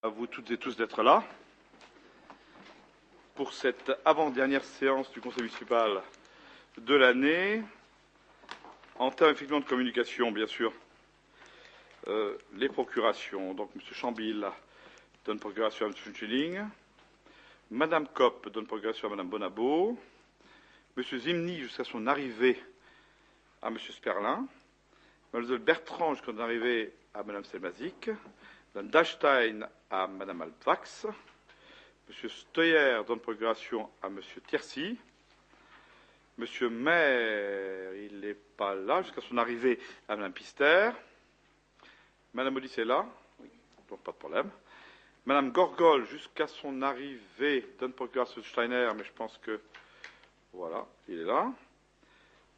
À vous toutes et tous d'être là pour cette avant-dernière séance du Conseil municipal de l'année. En termes effectivement de communication, bien sûr, les procurations. Donc M. Chambil donne procuration à M. Schilling, Mme Kopp donne procuration à Mme Bonabo, M. Zimny jusqu'à son arrivée à M. Sperlin, Mme Bertrand jusqu'à son arrivée à Mme Selmazik, Mme Dachstein à Mme Alpvax, M. Steuer donne procuration à M. Thiercy, M. Maire, il n'est pas là, jusqu'à son arrivée à Mme Pister, Mme Odyssée est là, oui, donc pas de problème. Mme Gorgol, jusqu'à son arrivée, donne procuration à M. Steiner, mais je pense que, voilà, il est là.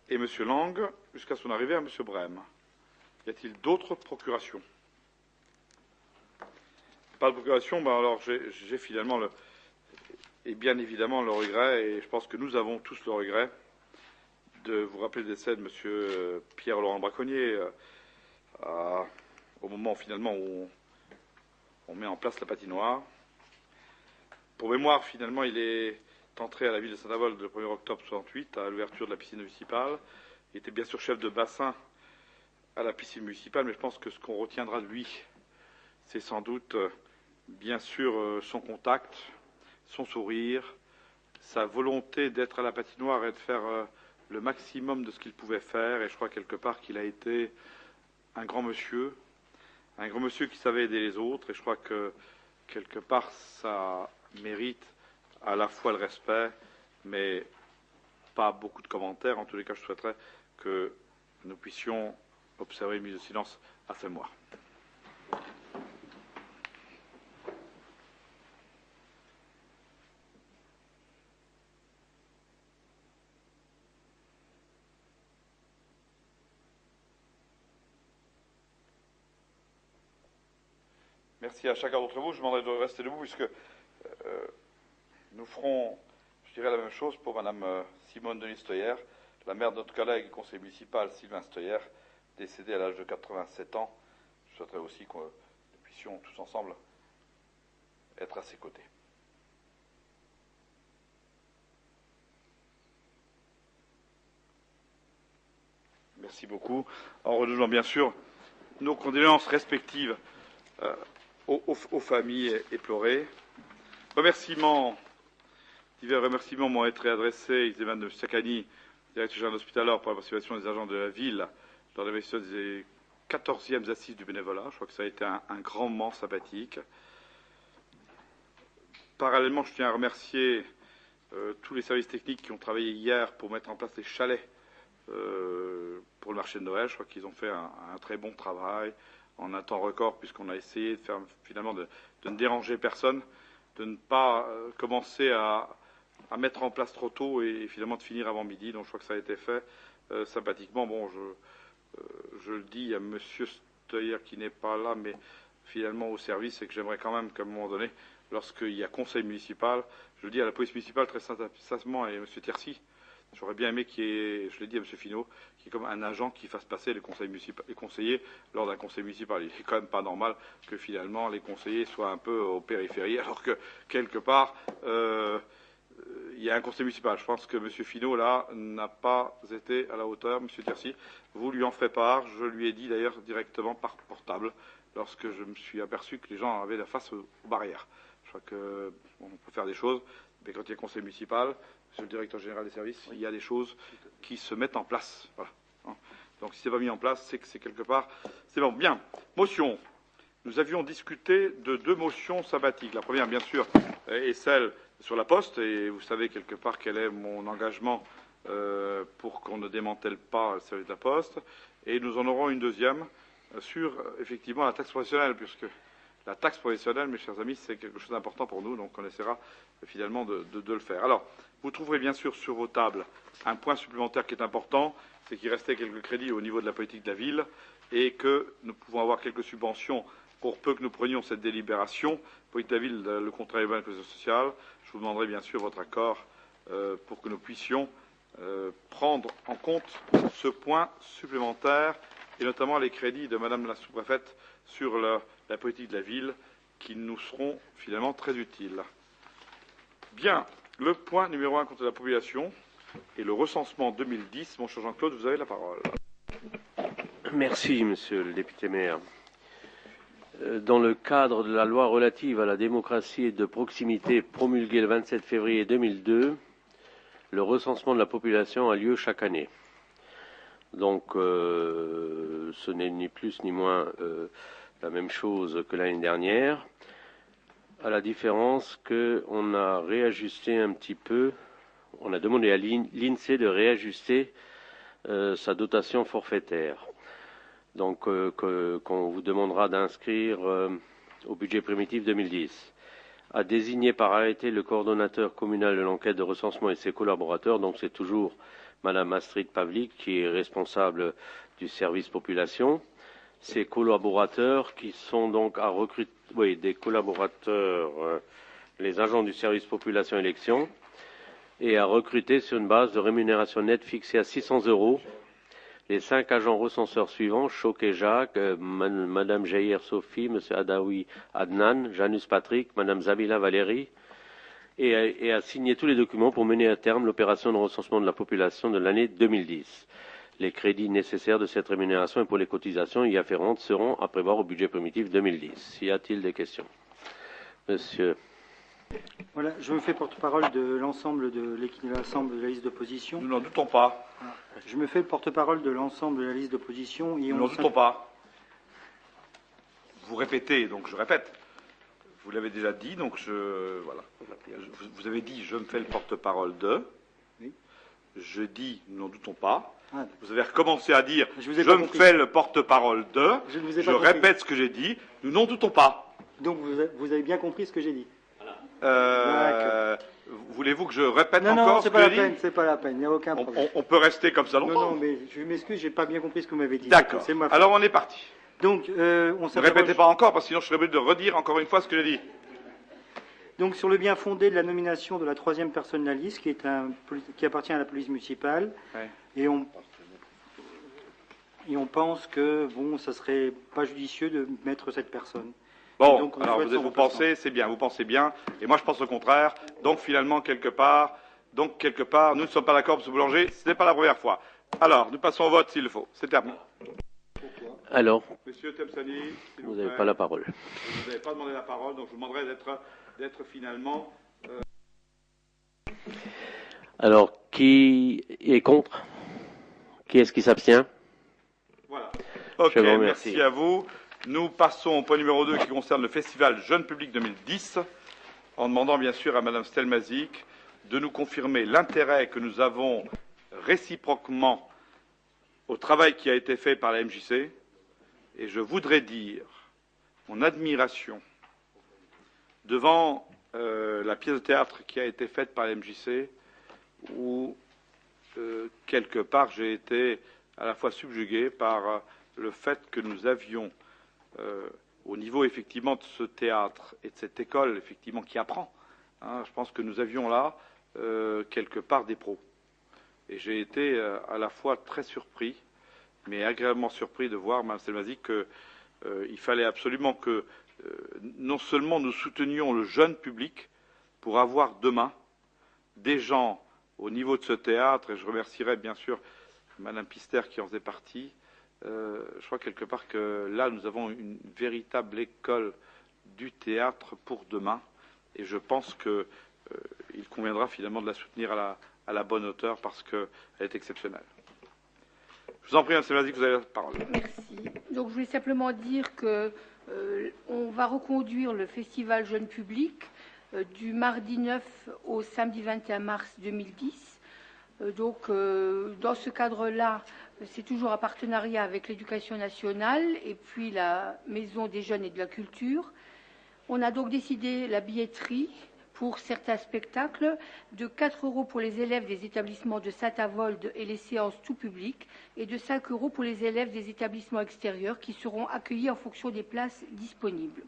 Et M. Lang, jusqu'à son arrivée à M. Brême. Y a-t-il d'autres procurations? Pas de procuration, ben alors j'ai finalement et bien évidemment le regret, et je pense que nous avons tous le regret, de vous rappeler le décès de M. Pierre-Laurent Braconnier, au moment finalement où on met en place la patinoire. Pour mémoire, finalement, il est entré à la ville de Saint-Avold le 1er octobre 1968, à l'ouverture de la piscine municipale. Il était bien sûr chef de bassin à la piscine municipale, mais je pense que ce qu'on retiendra de lui, c'est sans doute, bien sûr, son contact, son sourire, sa volonté d'être à la patinoire et de faire le maximum de ce qu'il pouvait faire. Et je crois quelque part qu'il a été un grand monsieur qui savait aider les autres. Et je crois que quelque part ça mérite à la fois le respect, mais pas beaucoup de commentaires. En tous les cas, je souhaiterais que nous puissions observer une minute de silence à sa mémoire. Merci à chacun d'entre vous. Je demanderai de rester debout puisque nous ferons, je dirais, la même chose pour Mme Simone Denis Steuer, la mère de notre collègue du conseil municipal Sylvain Steuer, décédé à l'âge de 87 ans. Je souhaiterais aussi que nous puissions tous ensemble être à ses côtés. Merci beaucoup. En redonnant bien sûr nos condoléances respectives aux familles éplorées. Divers remerciements m'ont été adressés. Ils émanent de M. Sakani, directeur général hospitalier, pour la participation des agents de la ville dans l'investition des 14e assises du bénévolat. Je crois que ça a été un grand moment sympathique. Parallèlement, je tiens à remercier tous les services techniques qui ont travaillé hier pour mettre en place les chalets pour le marché de Noël. Je crois qu'ils ont fait un très bon travail en un temps record, puisqu'on a essayé de faire finalement de ne déranger personne, de ne pas commencer à mettre en place trop tôt et finalement de finir avant midi. Donc je crois que ça a été fait sympathiquement. Bon, je le dis à M. Steuer qui n'est pas là, mais finalement au service, et que j'aimerais quand même qu'à un moment donné, lorsqu'il y a conseil municipal, je le dis à la police municipale très sincèrement et à M. Thiercy, j'aurais bien aimé qu'il y ait, je l'ai dit à M. Finot, qu'il y ait comme un agent qui fasse passer les conseillers lors d'un conseil municipal. Il n'est quand même pas normal que finalement les conseillers soient un peu aux périphéries, alors que quelque part il y a un conseil municipal. Je pense que M. Finot là n'a pas été à la hauteur. M. Thiercy, vous lui en ferez part. Je lui ai dit d'ailleurs directement par portable lorsque je me suis aperçu que les gens avaient la face aux barrières. Je crois qu'on peut faire des choses, mais quand il y a conseil municipal, Monsieur le directeur général des services, oui, il y a des choses qui se mettent en place. Voilà. Donc si ce n'est pas mis en place, c'est que c'est quelque part. C'est bon. Bien. Motion. Nous avions discuté de 2 motions sympathiques. La première, bien sûr, est celle sur la Poste, et vous savez quelque part quel est mon engagement pour qu'on ne démantèle pas le service de la Poste. Et nous en aurons une deuxième sur, effectivement, la taxe professionnelle, puisque la taxe professionnelle, mes chers amis, c'est quelque chose d'important pour nous, donc on essaiera finalement de le faire. Alors, vous trouverez bien sûr sur vos tables un point supplémentaire qui est important, c'est qu'il restait quelques crédits au niveau de la politique de la ville et que nous pouvons avoir quelques subventions pour peu que nous prenions cette délibération. Politique de la ville, le contrat urbain et la cohésion sociale. Je vous demanderai bien sûr votre accord pour que nous puissions prendre en compte ce point supplémentaire et notamment les crédits de Madame la sous-préfète sur la politique de la ville qui nous seront finalement très utiles. Bien, le point numéro 1 contre la population et le recensement 2010. Mon cher Jean-Claude, vous avez la parole. Merci, monsieur le député maire. Dans le cadre de la loi relative à la démocratie et de proximité promulguée le 27 février 2002, le recensement de la population a lieu chaque année. Donc, ce n'est ni plus ni moins la même chose que l'année dernière, à la différence qu'on a réajusté un petit peu, on a demandé à l'INSEE de réajuster sa dotation forfaitaire. Donc, qu'on vous demandera d'inscrire au budget primitif 2010, a désigné par arrêté le coordonnateur communal de l'enquête de recensement et ses collaborateurs. Donc, c'est toujours Madame Astrid Pavlik qui est responsable du service population. Ses collaborateurs qui sont donc à recruter, des collaborateurs, les agents du service population élection, et à recruter sur une base de rémunération nette fixée à 600 € les 5 agents recenseurs suivants, Choquet Jacques, Madame Jair Sophie, M. Adaoui Adnan, Janus Patrick, Madame Zabila Valérie, et à signer tous les documents pour mener à terme l'opération de recensement de la population de l'année 2010. Les crédits nécessaires de cette rémunération et pour les cotisations y afférentes seront à prévoir au budget primitif 2010. Y a-t-il des questions? Monsieur. Voilà, je me fais porte-parole de l'ensemble de la liste d'opposition. Nous n'en doutons pas. Je me fais porte-parole de l'ensemble de la liste d'opposition. Nous n'en doutons pas. Vous répétez, donc je répète. Vous l'avez déjà dit, donc voilà. Vous avez dit, je me fais le porte-parole de. Oui. Je dis, nous n'en doutons pas. Ah, vous avez recommencé à dire, je me compris. fais le porte-parole de. Je répète ce que j'ai dit, nous n'en doutons pas. Donc vous avez bien compris ce que j'ai dit. Voulez-vous que je répète encore ce que j'ai dit? Non, c'est pas la peine, il n'y a aucun problème. On peut rester comme ça longtemps. Non, mais je m'excuse, j'ai pas bien compris ce que vous m'avez dit. D'accord. Alors on est parti. Donc, ne répétez pas encore, parce que sinon je serais obligé de redire encore une fois ce que j'ai dit. Donc, sur le bien fondé de la nomination de la troisième personne de la liste, qui appartient à la police municipale, ouais. et on pense que, bon, ça serait pas judicieux de mettre cette personne. Bon, donc, alors vous pensez, c'est bien, vous pensez bien, et moi je pense au contraire. Donc finalement, quelque part, nous ne sommes pas d'accord, M. Boulanger, ce n'est pas la première fois. Alors, nous passons au vote s'il le faut. C'est terminé. Alors, Monsieur Temsani, vous n'avez pas la parole. Vous n'avez pas demandé la parole, donc je vous demanderai d'être finalement... Alors, qui est contre? Qui est-ce qui s'abstient? Voilà. Ok, je vous remercie. Merci à vous. Nous passons au point numéro 2 qui concerne le Festival Jeune Public 2010, en demandant bien sûr à Mme Stelmazik de nous confirmer l'intérêt que nous avons réciproquement au travail qui a été fait par la MJC. Et je voudrais dire mon admiration devant la pièce de théâtre qui a été faite par la MJC, où quelque part j'ai été à la fois subjugué par le fait que nous avions au niveau effectivement de ce théâtre et de cette école effectivement qui apprend, je pense que nous avions là quelque part des pros. Et j'ai été à la fois très surpris, mais agréablement surpris de voir, Mme Stelmazik, qu'il fallait absolument que non seulement nous soutenions le jeune public pour avoir demain des gens au niveau de ce théâtre, et je remercierai bien sûr Mme Pister qui en faisait partie. Je crois quelque part que là, nous avons une véritable école du théâtre pour demain, et je pense qu'il conviendra finalement de la soutenir à la bonne hauteur parce qu'elle est exceptionnelle. Je vous en prie, Mme Stelmazik, vous avez la parole. Merci. Donc, je voulais simplement dire que on va reconduire le festival Jeune Public du mardi 9 au samedi 21 mars 2010. Donc, dans ce cadre-là, c'est toujours un partenariat avec l'Éducation nationale et puis la Maison des jeunes et de la culture. On a donc décidé la billetterie pour certains spectacles de 4 € pour les élèves des établissements de Saint-Avold et les séances tout public, et de 5 € pour les élèves des établissements extérieurs qui seront accueillis en fonction des places disponibles.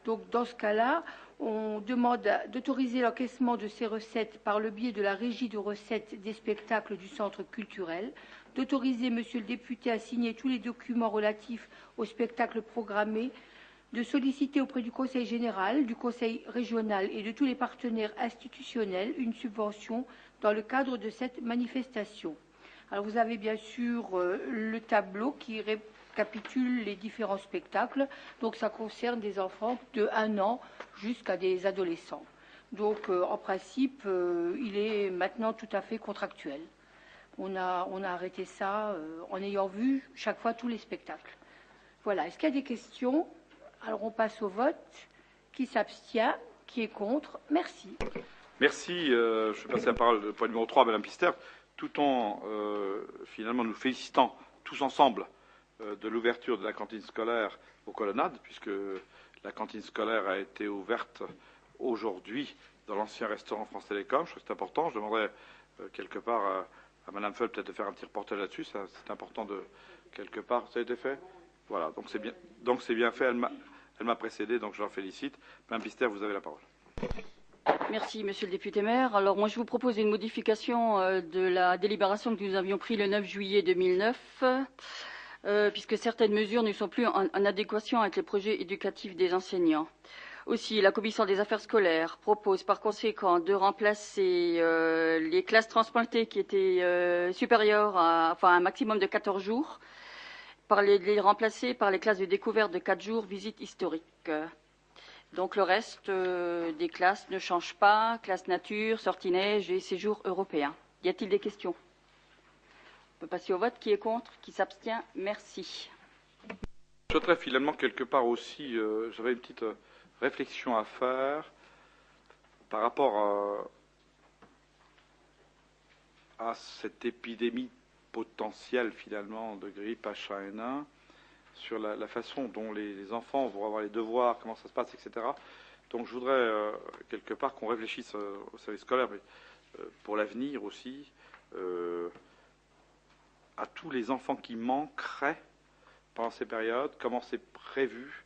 Donc, dans ce cas-là, on demande d'autoriser l'encaissement de ces recettes par le biais de la régie de recettes des spectacles du centre culturel, d'autoriser Monsieur le député à signer tous les documents relatifs aux spectacles programmés de solliciter auprès du Conseil général, du Conseil régional et de tous les partenaires institutionnels une subvention dans le cadre de cette manifestation. Alors vous avez bien sûr le tableau qui récapitule les différents spectacles, donc ça concerne des enfants de 1 an jusqu'à des adolescents. Donc en principe, il est maintenant tout à fait contractuel. On a arrêté ça en ayant vu chaque fois tous les spectacles. Voilà, est-ce qu'il y a des questions? Alors on passe au vote. Qui s'abstient? Qui est contre? Merci. Merci. Je vais passer la parole au point numéro 3 à Mme Pister, tout en finalement nous félicitant tous ensemble de l'ouverture de la cantine scolaire aux Colonnades, puisque la cantine scolaire a été ouverte aujourd'hui dans l'ancien restaurant France Télécom. Je trouve que c'est important. Je demanderais quelque part à Mme Feul peut-être de faire un petit reportage là-dessus. C'est important de quelque part. Ça a été fait? Voilà, donc c'est bien. Donc c'est bien fait. Elle m'a précédé, donc je l'en félicite. Mme Pister, vous avez la parole. Merci, Monsieur le député maire. Alors moi, je vous propose une modification de la délibération que nous avions prise le 9 juillet 2009, puisque certaines mesures ne sont plus en adéquation avec les projets éducatifs des enseignants. Aussi, la commission des affaires scolaires propose par conséquent de remplacer les classes transplantées qui étaient supérieures à un maximum de 14 jours, par les remplacer par les classes de découverte de 4 jours, visite historique. Donc le reste des classes ne change pas, classe nature, sortie neige et séjour européen. Y a-t-il des questions? On peut passer au vote. Qui est contre? Qui s'abstient? Merci. Je souhaiterais finalement quelque part aussi, j'avais une petite réflexion à faire par rapport à cette épidémie potentielle finalement de grippe H1N1, sur la façon dont les enfants vont avoir les devoirs, comment ça se passe, etc. Donc je voudrais quelque part qu'on réfléchisse au service scolaire, mais pour l'avenir aussi, à tous les enfants qui manqueraient pendant ces périodes, comment c'est prévu,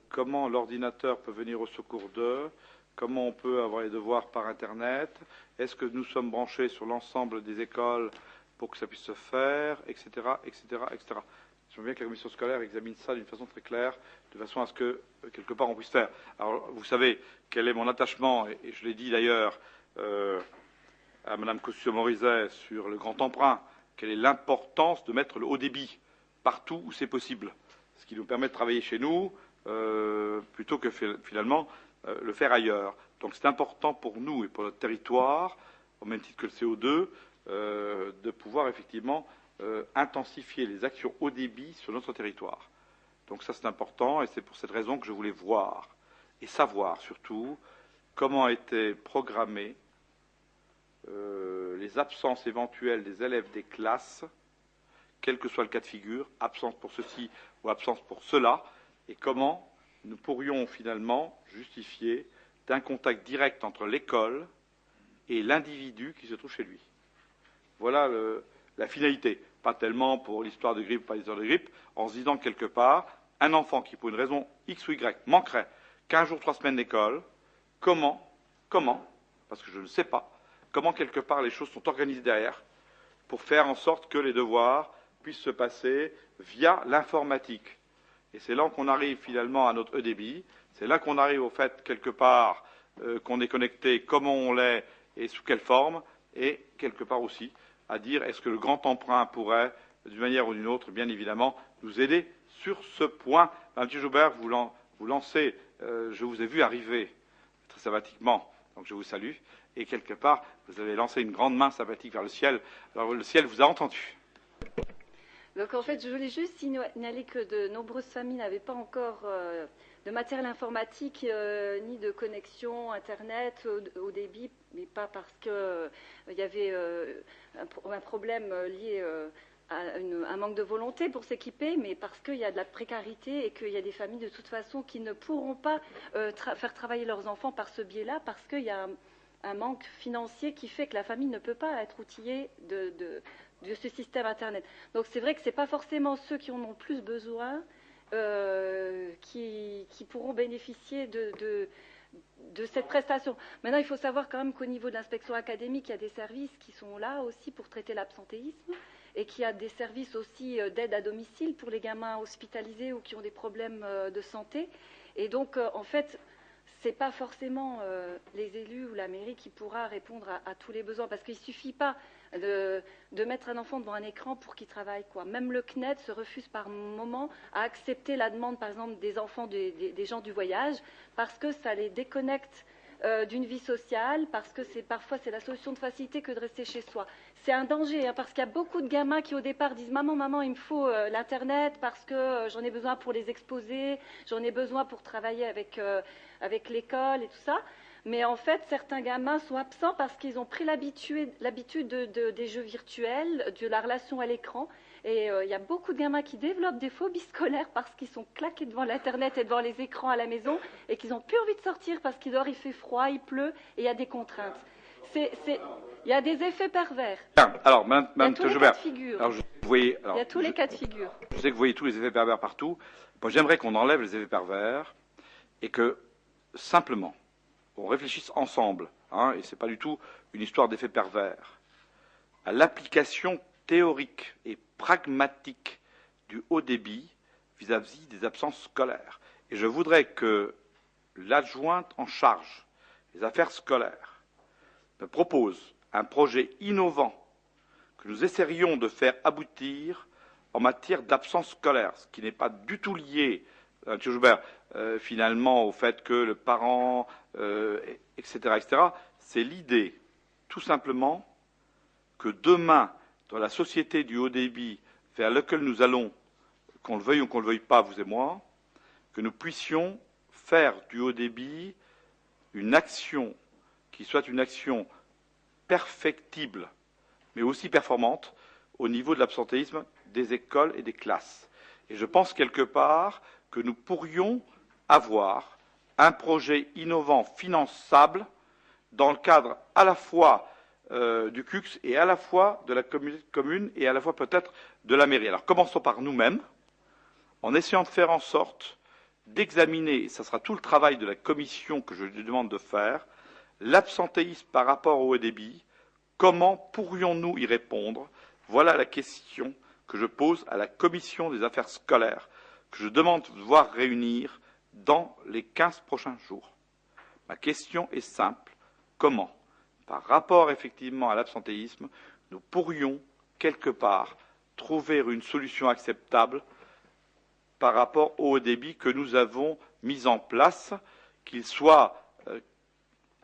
comment l'ordinateur peut venir au secours d'eux, comment on peut avoir les devoirs par Internet, est-ce que nous sommes branchés sur l'ensemble des écoles pour que ça puisse se faire, etc., etc., etc. J'aimerais bien que la commission scolaire examine ça d'une façon très claire, de façon à ce que, quelque part, on puisse faire. Alors, vous savez quel est mon attachement, et je l'ai dit d'ailleurs à Mme Cossio-Morizet sur le grand emprunt, quelle est l'importance de mettre le haut débit partout où c'est possible, ce qui nous permet de travailler chez nous plutôt que finalement le faire ailleurs. Donc c'est important pour nous et pour notre territoire, au même titre que le CO2, de pouvoir effectivement intensifier les actions haut débit sur notre territoire. Donc ça c'est important et c'est pour cette raison que je voulais voir et savoir surtout comment étaient programmées les absences éventuelles des élèves des classes, quel que soit le cas de figure, absence pour ceci ou absence pour cela, et comment nous pourrions finalement justifier d'un contact direct entre l'école et l'individu qui se trouve chez lui. Voilà la finalité. Pas tellement pour l'histoire de grippe, pas l'histoire de grippe, en se disant quelque part, un enfant qui, pour une raison X ou Y, manquerait 15 jours, 3 semaines d'école, comment, parce que je ne sais pas, comment quelque part les choses sont organisées derrière pour faire en sorte que les devoirs puissent se passer via l'informatique. Et c'est là qu'on arrive finalement à notre EDB, c'est là qu'on arrive au fait quelque part qu'on est connecté, comment on l'est et sous quelle forme, et quelque part aussi à dire est-ce que le grand emprunt pourrait, d'une manière ou d'une autre, bien évidemment, nous aider sur ce point. Madame Joubert, vous lancez, je vous ai vu arriver très sympathiquement, donc je vous salue, et quelque part, vous avez lancé une grande main sympathique vers le ciel. Alors le ciel vous a entendu. Donc en fait, je voulais juste signaler que de nombreuses familles n'avaient pas encore de matériel informatique ni de connexion Internet au débit, mais pas parce qu'il y avait un problème lié à un manque de volonté pour s'équiper, mais parce qu'il y a de la précarité et qu'il y a des familles de toute façon qui ne pourront pas faire travailler leurs enfants par ce biais-là, parce qu'il y a un manque financier qui fait que la famille ne peut pas être outillée de ce système Internet. Donc c'est vrai que ce n'est pas forcément ceux qui en ont le plus besoin qui pourront bénéficier de cette prestation. Maintenant, il faut savoir quand même qu'au niveau de l'inspection académique, il y a des services qui sont là aussi pour traiter l'absentéisme et qu'il y a des services aussi d'aide à domicile pour les gamins hospitalisés ou qui ont des problèmes de santé. Et donc, en fait, c'est pas forcément les élus ou la mairie qui pourra répondre à tous les besoins, parce qu'il suffit pas de mettre un enfant devant un écran pour qu'il travaille, quoi. Même le CNED se refuse par moment à accepter la demande, par exemple, des enfants des gens du voyage, parce que ça les déconnecte d'une vie sociale, parce que parfois c'est la solution de facilité que de rester chez soi. C'est un danger, hein, parce qu'il y a beaucoup de gamins qui au départ disent maman, il me faut l'internet parce que j'en ai besoin pour les exposer, j'en ai besoin pour travailler avec l'école et tout ça. Mais en fait, certains gamins sont absents parce qu'ils ont pris l'habitude des jeux virtuels, de la relation à l'écran. Et il y a beaucoup de gamins qui développent des phobies scolaires parce qu'ils sont claqués devant l'Internet et devant les écrans à la maison et qu'ils n'ont plus envie de sortir parce qu'il dehors il fait froid, il pleut et il y a des contraintes. Il y a des effets pervers. Bien. Alors, Il y a Mme tous les cas de figure. Il y a tous les cas de figure. Je sais que vous voyez tous les effets pervers partout. Moi, j'aimerais qu'on enlève les effets pervers et que, simplement, on réfléchisse ensemble, hein, et ce n'est pas du tout une histoire d'effets pervers, à l'application théorique et pragmatique du haut débit vis-à-vis des absences scolaires. Et je voudrais que l'adjointe en charge des affaires scolaires me propose un projet innovant que nous essaierions de faire aboutir en matière d'absence scolaire, ce qui n'est pas du tout lié, M. Joubert, finalement au fait que le parent, etc., c'est l'idée, tout simplement, que demain, dans la société du haut débit vers laquelle nous allons, qu'on le veuille ou qu'on ne le veuille pas, vous et moi, que nous puissions faire du haut débit une action qui soit une action perfectible, mais aussi performante, au niveau de l'absentéisme des écoles et des classes. Et je pense quelque part que nous pourrions avoir un projet innovant, finançable, dans le cadre à la fois du CUCS et à la fois de la commune et à la fois peut-être de la mairie. Alors commençons par nous-mêmes, en essayant de faire en sorte d'examiner, et ce sera tout le travail de la commission que je lui demande de faire, l'absentéisme par rapport au haut débit. Comment pourrions-nous y répondre? Voilà la question que je pose à la commission des affaires scolaires, que je demande de voir réunir dans les 15 prochains jours. Ma question est simple. Comment, par rapport effectivement à l'absentéisme, nous pourrions, quelque part, trouver une solution acceptable par rapport au haut débit que nous avons mis en place, qu'il soit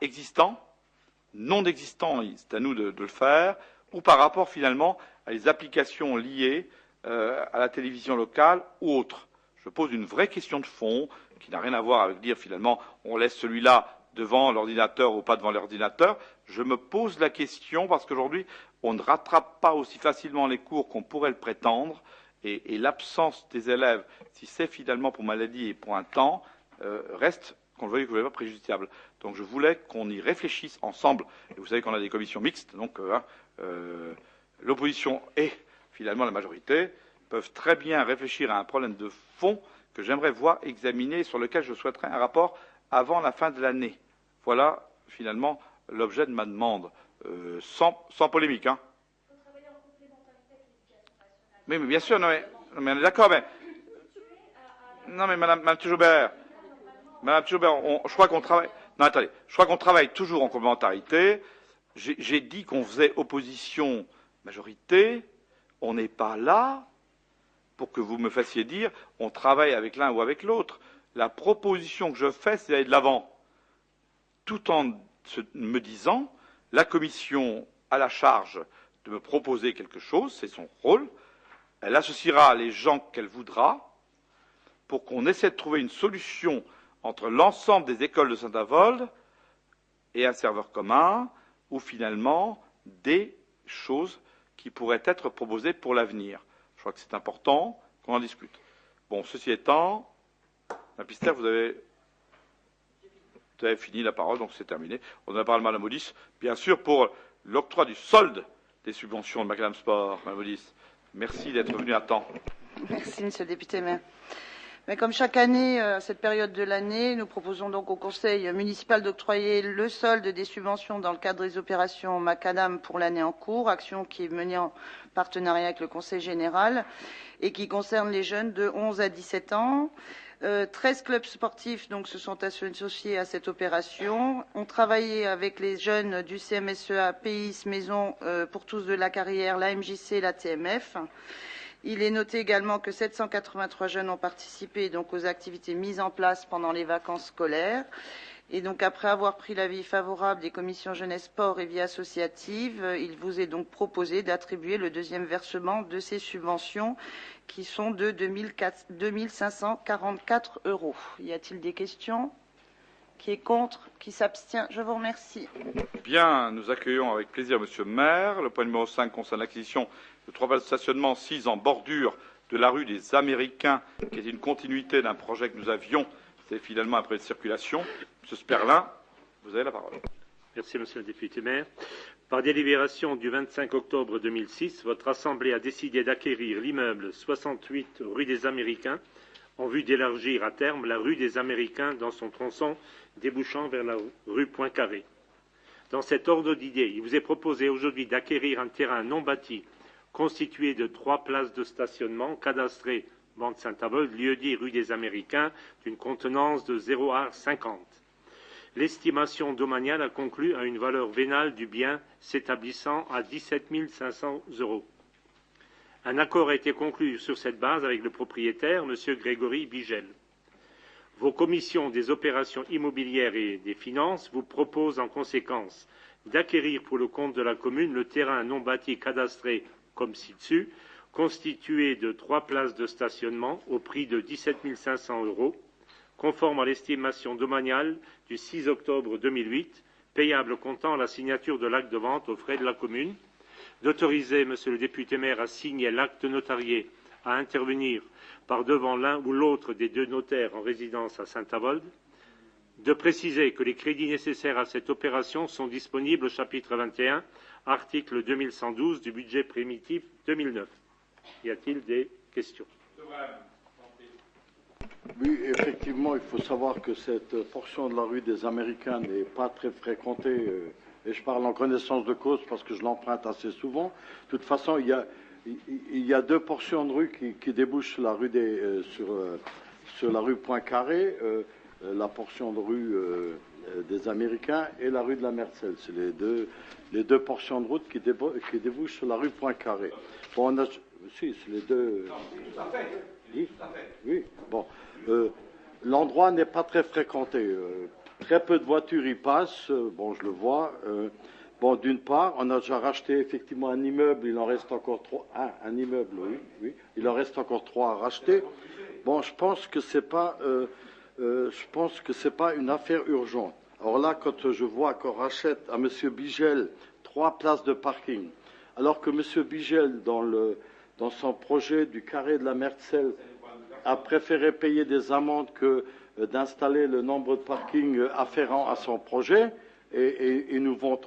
existant, non existant, c'est à nous de le faire, ou par rapport finalement à les applications liées à la télévision locale ou autres. Je pose une vraie question de fond qui n'a rien à voir avec dire finalement on laisse celui-là devant l'ordinateur ou pas devant l'ordinateur. Je me pose la question parce qu'aujourd'hui on ne rattrape pas aussi facilement les cours qu'on pourrait le prétendre et l'absence des élèves, si c'est finalement pour maladie et pour un temps, reste, qu'on le veuille ou qu'on le veuille pas, préjudiciable. Donc je voulais qu'on y réfléchisse ensemble. Et vous savez qu'on a des commissions mixtes, donc l'opposition et finalement la majorité peuvent très bien réfléchir à un problème de fond que j'aimerais voir examiné, sur lequel je souhaiterais un rapport avant la fin de l'année. Voilà finalement l'objet de ma demande, sans polémique. Hein. Mais bien sûr, non, mais on est d'accord, mais... Non, mais Madame Joubert, je crois qu'on travaille... Non, attendez, je crois qu'on travaille toujours en complémentarité. J'ai dit qu'on faisait opposition-majorité. On n'est pas là pour que vous me fassiez dire on travaille avec l'un ou avec l'autre. La proposition que je fais, c'est d'aller de l'avant. Tout en me disant, la commission a la charge de me proposer quelque chose, c'est son rôle. Elle associera les gens qu'elle voudra pour qu'on essaie de trouver une solution entre l'ensemble des écoles de Saint-Avold et un serveur commun, ou finalement des choses qui pourraient être proposées pour l'avenir. Je crois que c'est important qu'on en discute. Bon, ceci étant, Mme Pister, vous avez fini la parole, donc c'est terminé. On a parlé à Mme Maudis, bien sûr, pour l'octroi du solde des subventions de Macadam Sport. Mme Maudis, merci d'être venu à temps. Merci, Monsieur le député maire. Mais comme chaque année, à cette période de l'année, nous proposons donc au Conseil municipal d'octroyer le solde des subventions dans le cadre des opérations Macadam pour l'année en cours, action qui est menée en partenariat avec le Conseil général et qui concerne les jeunes de 11 à 17 ans. 13 clubs sportifs donc se sont associés à cette opération. On travaillé avec les jeunes du CMSEA, PIS, Maison pour tous de la carrière, la MJC, la TMF. Il est noté également que 783 jeunes ont participé donc aux activités mises en place pendant les vacances scolaires. Et donc, après avoir pris l'avis favorable des commissions jeunesse, sport et vie associative, il vous est donc proposé d'attribuer le deuxième versement de ces subventions qui sont de 2 544 €. Y a-t-il des questions? Qui est contre? Qui s'abstient? Je vous remercie. Bien, nous accueillons avec plaisir Monsieur le maire. Le point numéro 5 concerne l'acquisition de 3 places de stationnement 6 en bordure de la rue des Américains, qui est une continuité d'un projet que nous avions. C'est finalement un projet de circulation. Monsieur Sperlin, vous avez la parole. Merci, Monsieur le député maire. Par délibération du 25 octobre 2006, votre Assemblée a décidé d'acquérir l'immeuble 68 rue des Américains en vue d'élargir à terme la rue des Américains dans son tronçon débouchant vers la rue Poincaré. Dans cet ordre d'idées, il vous est proposé aujourd'hui d'acquérir un terrain non bâti constitué de 3 places de stationnement cadastrées Bande Saint-Avold, lieu-dit rue des Américains, d'une contenance de 0,50 $. L'estimation domaniale a conclu à une valeur vénale du bien s'établissant à 17 500 €. Un accord a été conclu sur cette base avec le propriétaire, M. Grégory Bigel. Vos commissions des opérations immobilières et des finances vous proposent en conséquence d'acquérir pour le compte de la commune le terrain non bâti cadastré comme ci-dessus, constitué de 3 places de stationnement au prix de 17 500 €, conforme à l'estimation domaniale du 6 octobre 2008, payable comptant la signature de l'acte de vente aux frais de la commune, d'autoriser, Monsieur le député maire, à signer l'acte notarié à intervenir par devant l'un ou l'autre des 2 notaires en résidence à Saint-Avold, de préciser que les crédits nécessaires à cette opération sont disponibles au chapitre 21, article 2112 du budget primitif 2009. Y a-t-il des questions? Oui, effectivement, il faut savoir que cette portion de la rue des Américains n'est pas très fréquentée, et je parle en connaissance de cause parce que je l'emprunte assez souvent. De toute façon, il y a 2 portions de rue qui débouchent sur la rue sur la rue Poincaré, la portion de rue des Américains et la rue de la Mercelle. C'est les deux portions de route qui débouchent sur la rue Poincaré. Bon, si, c'est les deux. Oui, oui. Bon, l'endroit n'est pas très fréquenté. Très peu de voitures y passent. Bon, je le vois. Bon, d'une part, on a déjà racheté effectivement un immeuble. Il en reste encore 3. Un immeuble, oui, oui. Il en reste encore 3 à racheter. Bon, je pense que c'est pas une affaire urgente. Alors là, quand je vois qu'on rachète à M. Bigel 3 places de parking, alors que M. Bigel, dans son projet du carré de la Mercelle, a préféré payer des amendes que d'installer le nombre de parkings afférents à son projet, et ils nous vend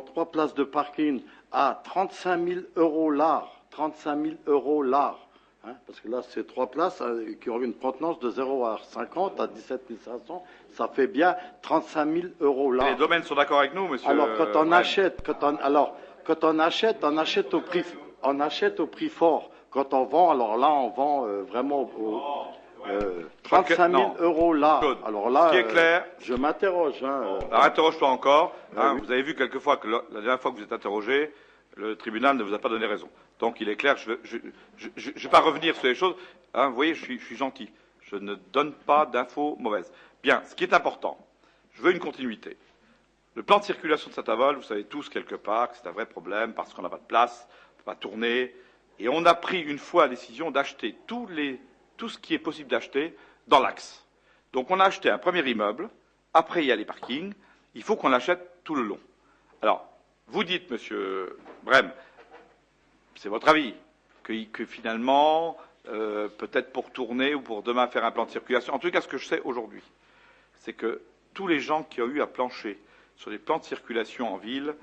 3 places de parking à 35 000 € l'art. 35 000 € l'art. Hein, parce que là, c'est 3 places qui ont une contenance de 0,50 à 17 500. Ça fait bien 35 000 € l'art. Les domaines sont d'accord avec nous, monsieur. Alors, quand on achète, on achète au prix fort. Quand on vend, alors là, on vend vraiment 35 000 € là. Alors là, ce qui est clair, je m'interroge. Interroge-toi encore. Oui. Vous avez vu quelquefois que la dernière fois que vous êtes interrogé, le tribunal ne vous a pas donné raison. Donc il est clair, je ne vais pas revenir sur les choses. Vous voyez, je suis gentil. Je ne donne pas d'infos mauvaises. Bien, ce qui est important, je veux une continuité. Le plan de circulation de Saint-Avold, vous savez tous quelque part que c'est un vrai problème parce qu'on n'a pas de place, on ne peut pas tourner. Et on a pris une fois la décision d'acheter tout ce qui est possible d'acheter dans l'axe. Donc on a acheté un premier immeuble, après il y a les parkings, il faut qu'on l'achète tout le long. Alors, vous dites, monsieur Brem, c'est votre avis, que finalement, peut-être pour tourner ou pour demain faire un plan de circulation, en tout cas ce que je sais aujourd'hui, c'est que tous les gens qui ont eu à plancher sur les plans de circulation en ville,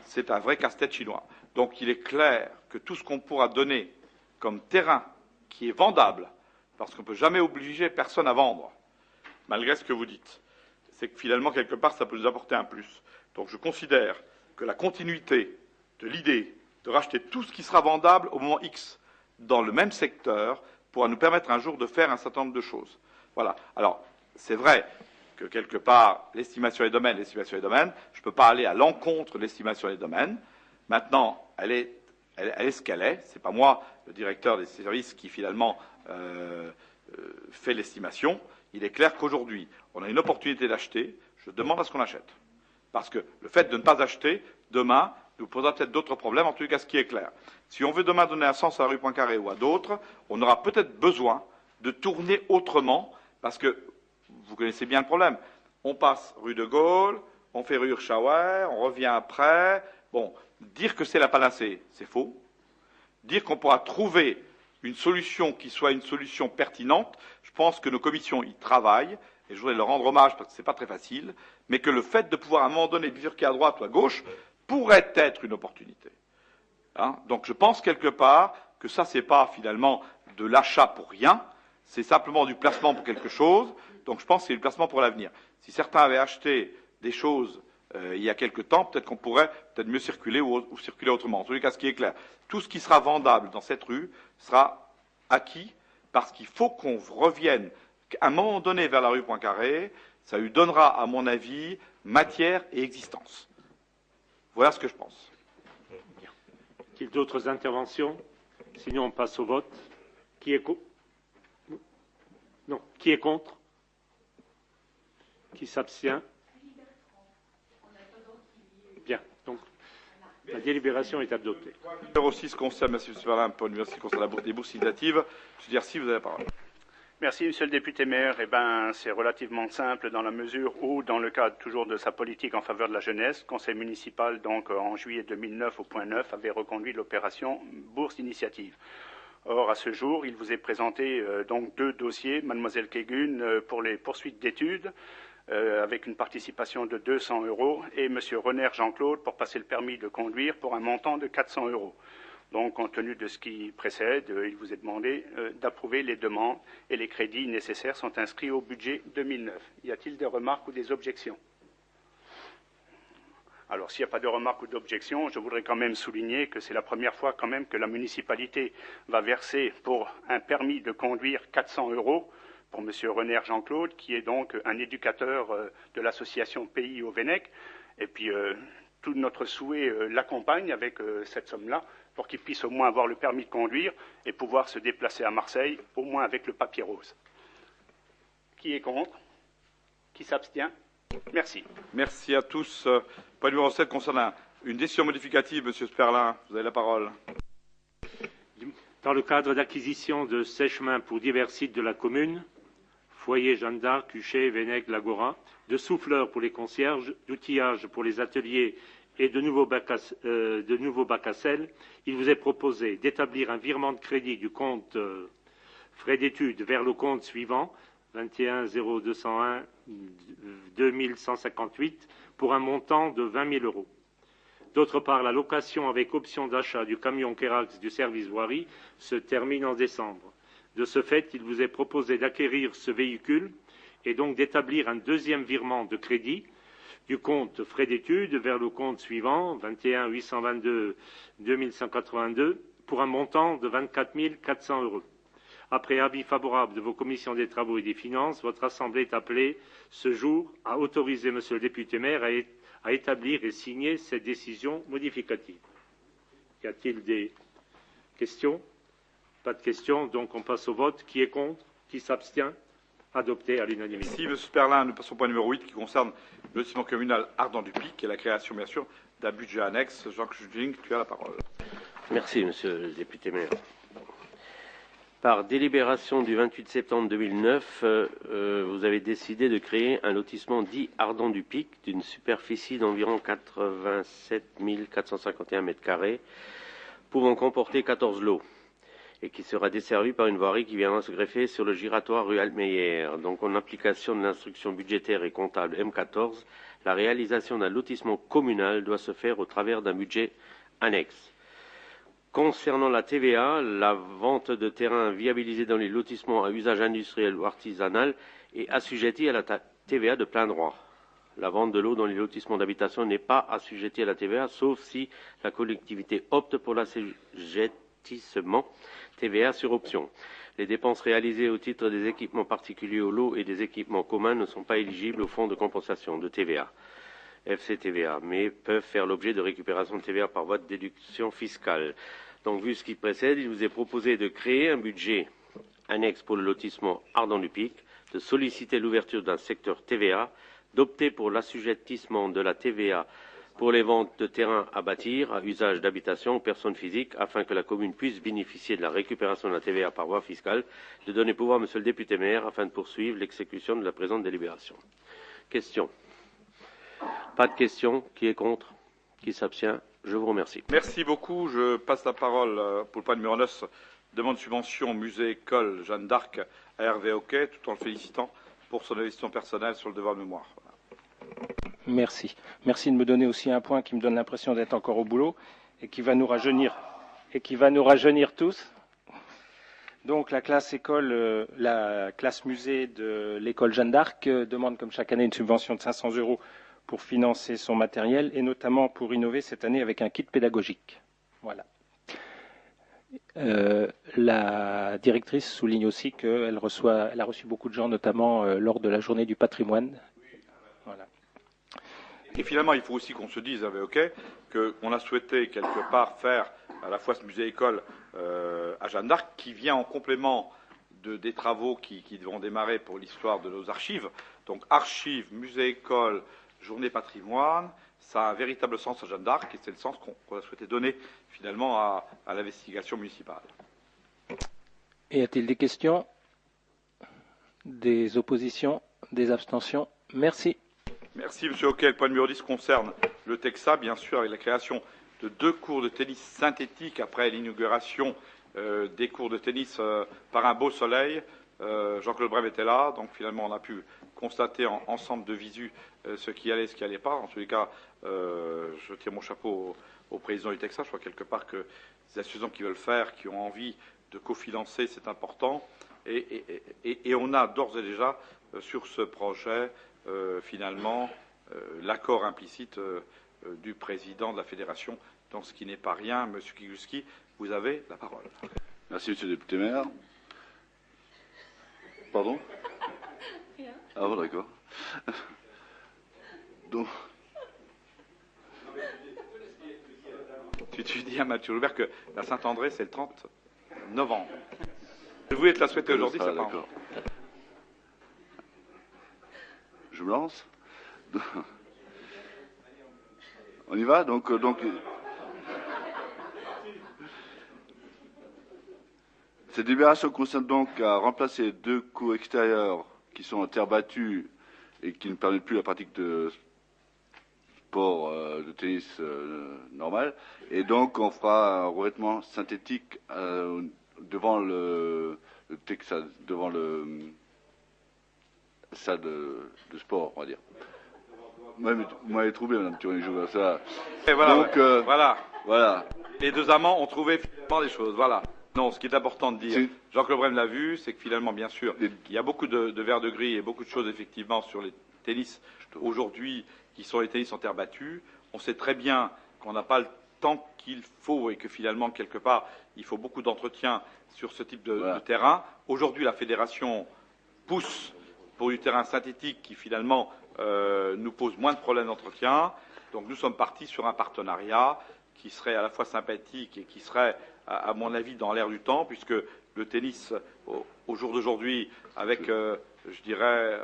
c'est un vrai casse-tête chinois. Donc il est clair que tout ce qu'on pourra donner comme terrain qui est vendable parce qu'on ne peut jamais obliger personne à vendre, malgré ce que vous dites. C'est que finalement, quelque part, ça peut nous apporter un plus. Donc je considère que la continuité de l'idée de racheter tout ce qui sera vendable au moment X dans le même secteur pourra nous permettre un jour de faire un certain nombre de choses. Voilà. Alors, c'est vrai que quelque part, l'estimation des domaines, je ne peux pas aller à l'encontre de l'estimation des domaines. Maintenant, elle est ce qu'elle est. Ce n'est pas moi, le directeur des services, qui finalement fait l'estimation. Il est clair qu'aujourd'hui, on a une opportunité d'acheter. Je demande à ce qu'on achète. Parce que le fait de ne pas acheter, demain, nous posera peut-être d'autres problèmes. En tout cas, ce qui est clair. Si on veut demain donner un sens à la rue Poincaré ou à d'autres, on aura peut-être besoin de tourner autrement, parce que vous connaissez bien le problème. On passe rue de Gaulle, on fait rue Hirschauer, on revient après. Bon, dire que c'est la panacée, c'est faux. Dire qu'on pourra trouver une solution qui soit une solution pertinente, je pense que nos commissions y travaillent, et je voudrais leur rendre hommage parce que ce n'est pas très facile, mais que le fait de pouvoir à un moment donné bifurquer à droite ou à gauche pourrait être une opportunité. Hein? Donc je pense quelque part que ça, c'est pas finalement de l'achat pour rien, c'est simplement du placement pour quelque chose, donc je pense que c'est du placement pour l'avenir. Si certains avaient acheté des choses il y a quelque temps, peut-être qu'on pourrait peut-être mieux circuler ou circuler autrement. En tous les cas, ce qui est clair, tout ce qui sera vendable dans cette rue sera acquis parce qu'il faut qu'on revienne à un moment donné vers la rue Poincaré, ça lui donnera, à mon avis, matière et existence. Voilà ce que je pense. Y a-t-il d'autres interventions? Sinon, on passe au vote. Qui est Non. Qui est contre? Qui s'abstient? Bien. Donc, la délibération est adoptée. Numéro 6 concerne, M. Superlin, pour l'université concernant les bourses initiatives. M. Dircy, vous avez la parole. Merci, Monsieur le député maire. C'est relativement simple dans la mesure où, dans le cadre toujours de sa politique en faveur de la jeunesse, le conseil municipal, donc en juillet 2009 au point 9, avait reconduit l'opération bourse initiative. Or, à ce jour, il vous est présenté donc 2 dossiers, Mademoiselle Kégun pour les poursuites d'études, avec une participation de 200 €, et Monsieur Renner Jean-Claude pour passer le permis de conduire pour un montant de 400 €. Donc, compte tenu de ce qui précède, il vous est demandé d'approuver les demandes et les crédits nécessaires sont inscrits au budget 2009. Y a-t-il des remarques ou des objections? Alors, s'il n'y a pas de remarques ou d'objections, je voudrais quand même souligner que c'est la première fois quand même que la municipalité va verser pour un permis de conduire 400 € pour M. Renner Jean-Claude, qui est donc un éducateur de l'association Pays au Vennec. Et puis, tout notre souhait l'accompagne avec cette somme-là, pour qu'il puisse au moins avoir le permis de conduire et pouvoir se déplacer à Marseille, au moins avec le papier rose. Qui est contre? Qui s'abstient? Merci. Merci à tous. Point numéro 7 concernant une décision modificative, M. Sperlin, vous avez la parole. Dans le cadre d'acquisition de sèche-mains pour divers sites de la commune, foyer Jeanne d'Arc, Cuchet, Vennec, Lagora, de souffleurs pour les concierges, d'outillage pour les ateliers et de nouveaux bacs à sel, il vous est proposé d'établir un virement de crédit du compte frais d'études vers le compte suivant, 21 0201 2158, pour un montant de 20 000 €. D'autre part, la location avec option d'achat du camion Kerax du service voirie se termine en décembre. De ce fait, il vous est proposé d'acquérir ce véhicule et donc d'établir un deuxième virement de crédit du compte frais d'études vers le compte suivant, 21 822 2182, pour un montant de 24 400 €. Après avis favorable de vos commissions des travaux et des finances, votre Assemblée est appelée ce jour à autoriser Monsieur le député maire à établir et signer cette décision modificative. Y a-t-il des questions? Pas de questions, donc on passe au vote. Qui est contre? Qui s'abstient? Adopté à l'unanimité. Merci, M. Sperlin. Nous passons au point numéro 8 qui concerne le lotissement communal Ardent du Pic et la création, bien sûr, d'un budget annexe. Jean-Claude Juding, tu as la parole. Merci, Monsieur le député maire. Par délibération du 28 septembre 2009, vous avez décidé de créer un lotissement dit Ardent du Pic d'une superficie d'environ 87 451 m², pouvant comporter 14 lots, et qui sera desservi par une voirie qui viendra se greffer sur le giratoire rue Almeyer. Donc, en application de l'instruction budgétaire et comptable M14, la réalisation d'un lotissement communal doit se faire au travers d'un budget annexe. Concernant la TVA, la vente de terrains viabilisés dans les lotissements à usage industriel ou artisanal est assujettie à la TVA de plein droit. La vente de l'eau dans les lotissements d'habitation n'est pas assujettie à la TVA, sauf si la collectivité opte pour l'assujettissement TVA sur option. Les dépenses réalisées au titre des équipements particuliers au lot et des équipements communs ne sont pas éligibles au fonds de compensation de TVA, FCTVA, mais peuvent faire l'objet de récupération de TVA par voie de déduction fiscale. Donc, vu ce qui précède, il vous est proposé de créer un budget annexe pour le lotissement Ardent du Pic, de solliciter l'ouverture d'un secteur TVA, d'opter pour l'assujettissement de la TVA pour les ventes de terrains à bâtir à usage d'habitation aux personnes physiques afin que la commune puisse bénéficier de la récupération de la TVA par voie fiscale, de donner pouvoir à Monsieur le député maire afin de poursuivre l'exécution de la présente délibération. Question. Pas de questions. Qui est contre? Qui s'abstient? Je vous remercie. Merci beaucoup. Je passe la parole pour le point numéro 9. Demande de subvention musée, école Jeanne d'Arc à Hervé Hoquet, tout en le félicitant pour son investissement personnel sur le devoir de mémoire. Merci. Merci de me donner aussi un point qui me donne l'impression d'être encore au boulot et qui va nous rajeunir tous. Donc la classe école, la classe musée de l'école Jeanne d'Arc demande comme chaque année une subvention de 500 € pour financer son matériel et notamment pour innover cette année avec un kit pédagogique. Voilà. La directrice souligne aussi qu'elle a reçu beaucoup de gens, notamment lors de la journée du patrimoine. Voilà. Et finalement, il faut aussi qu'on se dise, OK, qu'on a souhaité quelque part faire à la fois ce musée-école à Jeanne d'Arc, qui vient en complément des travaux qui vont démarrer pour l'histoire de nos archives. Donc archives, musée-école, journée patrimoine, ça a un véritable sens à Jeanne d'Arc et c'est le sens qu'on a souhaité donner finalement à l'investigation municipale. Y a-t-il des questions? Des oppositions? Des abstentions? Merci. Merci, M. Hoquet. Le point numéro 10 concerne le Texa, bien sûr, avec la création de 2 cours de tennis synthétiques après l'inauguration des cours de tennis par un beau soleil. Jean-Claude Brem était là, donc finalement on a pu constater ensemble de visu ce qui allait et ce qui n'allait pas. En tous les cas, je tire mon chapeau au président du Texas. Je crois quelque part que les associations qui veulent faire, qui ont envie de cofinancer, c'est important. Et on a d'ores et déjà sur ce projet, finalement, l'accord implicite du président de la fédération, dans ce qui n'est pas rien. Monsieur Kiguski, vous avez la parole. Merci, monsieur le député maire. Pardon? Ah bon, d'accord. Donc... Tu dis à Mathieu Joubert que la Saint-André, c'est le 30 novembre. Je voulais te la souhaiter aujourd'hui, ça part. D'accord. Je me lance. On y va donc cette délibération concerne donc à remplacer 2 cours extérieurs qui sont en terre battue et qui ne permettent plus la pratique de sport de tennis normal. Et donc on fera un revêtement synthétique devant le Texas, devant le salle de sport, on va dire. Vous m'avez trouvé, madame Thierry, je vois ça. Et voilà, donc, voilà. Les 2 amants ont trouvé finalement des choses. Voilà. Non, ce qui est important de dire, Jean-Claude Brem l'a vu, c'est que finalement, bien sûr, il y a beaucoup de verre de gris et beaucoup de choses effectivement sur les tennis aujourd'hui qui sont les tennis en terre battue. On sait très bien qu'on n'a pas le temps qu'il faut et que finalement, quelque part, il faut beaucoup d'entretien sur ce type de terrain. Aujourd'hui, la fédération pousse pour du terrain synthétique qui finalement nous pose moins de problèmes d'entretien. Donc nous sommes partis sur un partenariat qui serait à la fois sympathique et qui serait, à mon avis, dans l'air du temps, puisque le tennis, au jour d'aujourd'hui, avec, je dirais,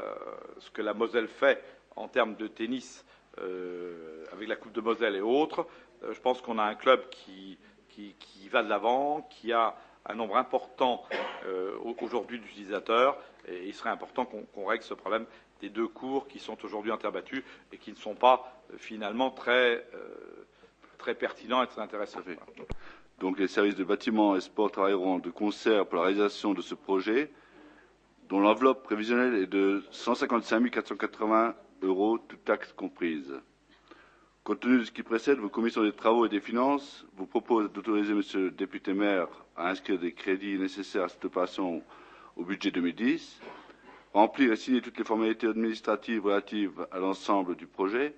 ce que la Moselle fait en termes de tennis, avec la Coupe de Moselle et autres, je pense qu'on a un club qui va de l'avant, qui a un nombre important aujourd'hui d'utilisateurs, et il serait important qu'on règle ce problème des 2 cours qui sont aujourd'hui en terre battue et qui ne sont pas finalement très pertinents et très intéressants. Donc les services de bâtiments et sport travailleront de concert pour la réalisation de ce projet, dont l'enveloppe prévisionnelle est de 155 480 €, toutes taxes comprises. Compte tenu de ce qui précède, vos commissions des travaux et des finances vous proposent d'autoriser Monsieur le député maire à inscrire des crédits nécessaires à cette opération au budget 2010, remplir et signer toutes les formalités administratives relatives à l'ensemble du projet,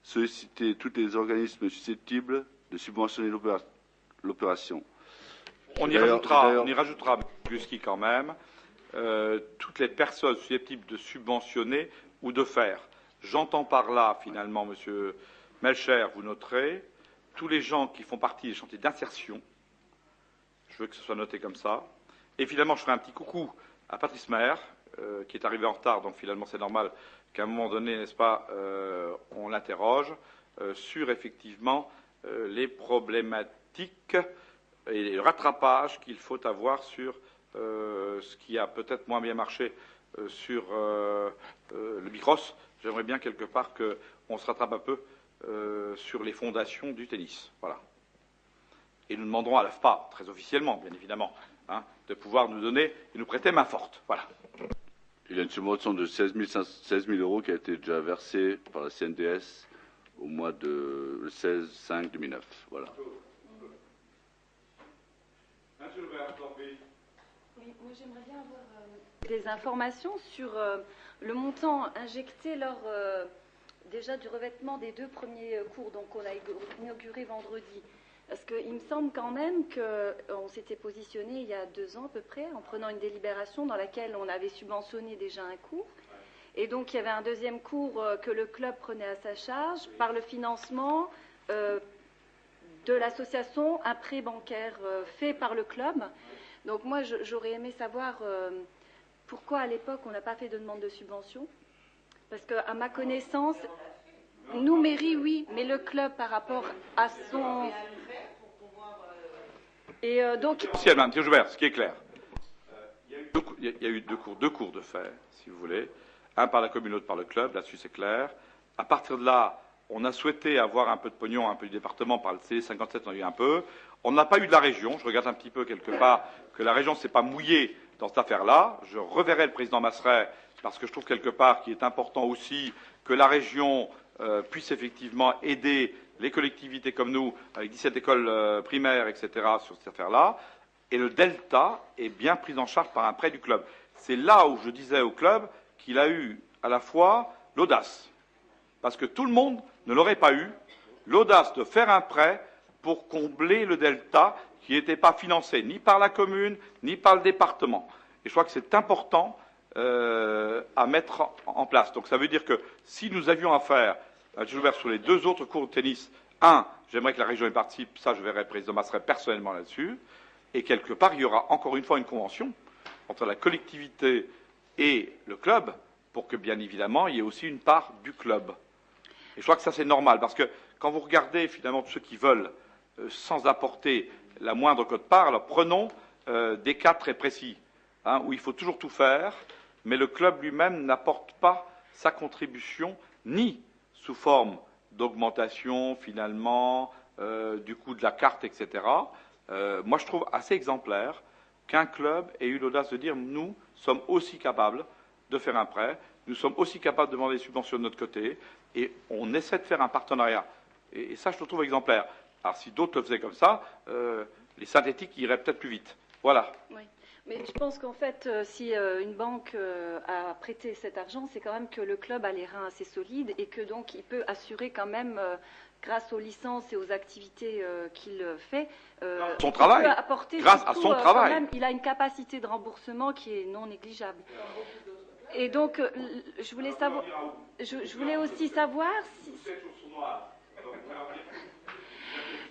solliciter tous les organismes susceptibles de subventionner l'opération. On y rajoutera, Gusky quand même, toutes les personnes susceptibles de subventionner ou de faire. J'entends par là, finalement, Monsieur Melcher, vous noterez, tous les gens qui font partie des chantiers d'insertion. Je veux que ce soit noté comme ça. Et finalement, je ferai un petit coucou à Patrice Maher, qui est arrivé en retard, donc finalement c'est normal qu'à un moment donné, n'est-ce pas, on l'interroge sur effectivement les problématiques et le rattrapage qu'il faut avoir sur ce qui a peut-être moins bien marché sur le Bicross. J'aimerais bien quelque part qu'on se rattrape un peu sur les fondations du tennis. Voilà. Et nous demanderons à l'AFPA, très officiellement, bien évidemment, de pouvoir nous donner et nous prêter main forte. Voilà. Il y a une subvention de 16 000 euros qui a été déjà versée par la CNDS au mois de 16/5/2009. Voilà. Oui, moi j'aimerais bien avoir des informations sur le montant injecté lors déjà du revêtement des 2 premiers cours, donc on a inauguré vendredi. Parce qu'il me semble quand même qu'on s'était positionné il y a 2 ans à peu près, en prenant une délibération dans laquelle on avait subventionné déjà un cours. Et donc il y avait un deuxième cours que le club prenait à sa charge par le financement de l'association, un prêt bancaire fait par le club. Donc moi j'aurais aimé savoir pourquoi à l'époque on n'a pas fait de demande de subvention. Parce qu'à ma connaissance, nous, mairie, oui, mais le club par rapport à son... Et donc... Monsieur Joubert, ce qui est clair, il y a eu deux cours de fait, si vous voulez. Un par la commune, l'autre par le club, là-dessus c'est clair. À partir de là, on a souhaité avoir un peu de pognon, un peu du département, par le CD57, on a eu un peu. On n'a pas eu de la région, je regarde un petit peu quelque part que la région ne s'est pas mouillée dans cette affaire-là. Je reverrai le président Masseret, parce que je trouve quelque part qu'il est important aussi que la région puisse effectivement aider les collectivités comme nous, avec 17 écoles primaires, etc., sur cette affaire-là. Et le delta est bien pris en charge par un prêt du club. C'est là où je disais au club qu'il a eu à la fois l'audace, parce que tout le monde ne l'aurait pas eu, l'audace de faire un prêt pour combler le delta qui n'était pas financé ni par la commune, ni par le département. Et je crois que c'est important à mettre en place. Donc ça veut dire que si nous avions affaire, je vais sur les 2 autres cours de tennis, j'aimerais que la région y participe, ça je verrai le président Masseret personnellement là-dessus, et quelque part il y aura encore une fois une convention entre la collectivité et le club, pour que bien évidemment il y ait aussi une part du club. Et je crois que ça c'est normal, parce que quand vous regardez finalement ceux qui veulent, sans apporter la moindre quote-part, alors prenons des cas très précis, où il faut toujours tout faire, mais le club lui-même n'apporte pas sa contribution, ni sous forme d'augmentation finalement du coût de la carte, etc. Moi je trouve assez exemplaire qu'un club ait eu l'audace de dire nous sommes aussi capables de faire un prêt, nous sommes aussi capables de demander des subventions de notre côté, et on essaie de faire un partenariat. Et ça je le trouve exemplaire. Alors si d'autres le faisaient comme ça, les synthétiques iraient peut-être plus vite. Voilà. Oui. Mais je pense qu'en fait, si une banque a prêté cet argent, c'est quand même que le club a les reins assez solides et que donc il peut assurer quand même, grâce aux licences et aux activités qu'il fait, son travail. Il peut apporter Grâce surtout, à son travail. Quand même, il a une capacité de remboursement qui est non négligeable. Et donc, je voulais savoir, je voulais aussi savoir si...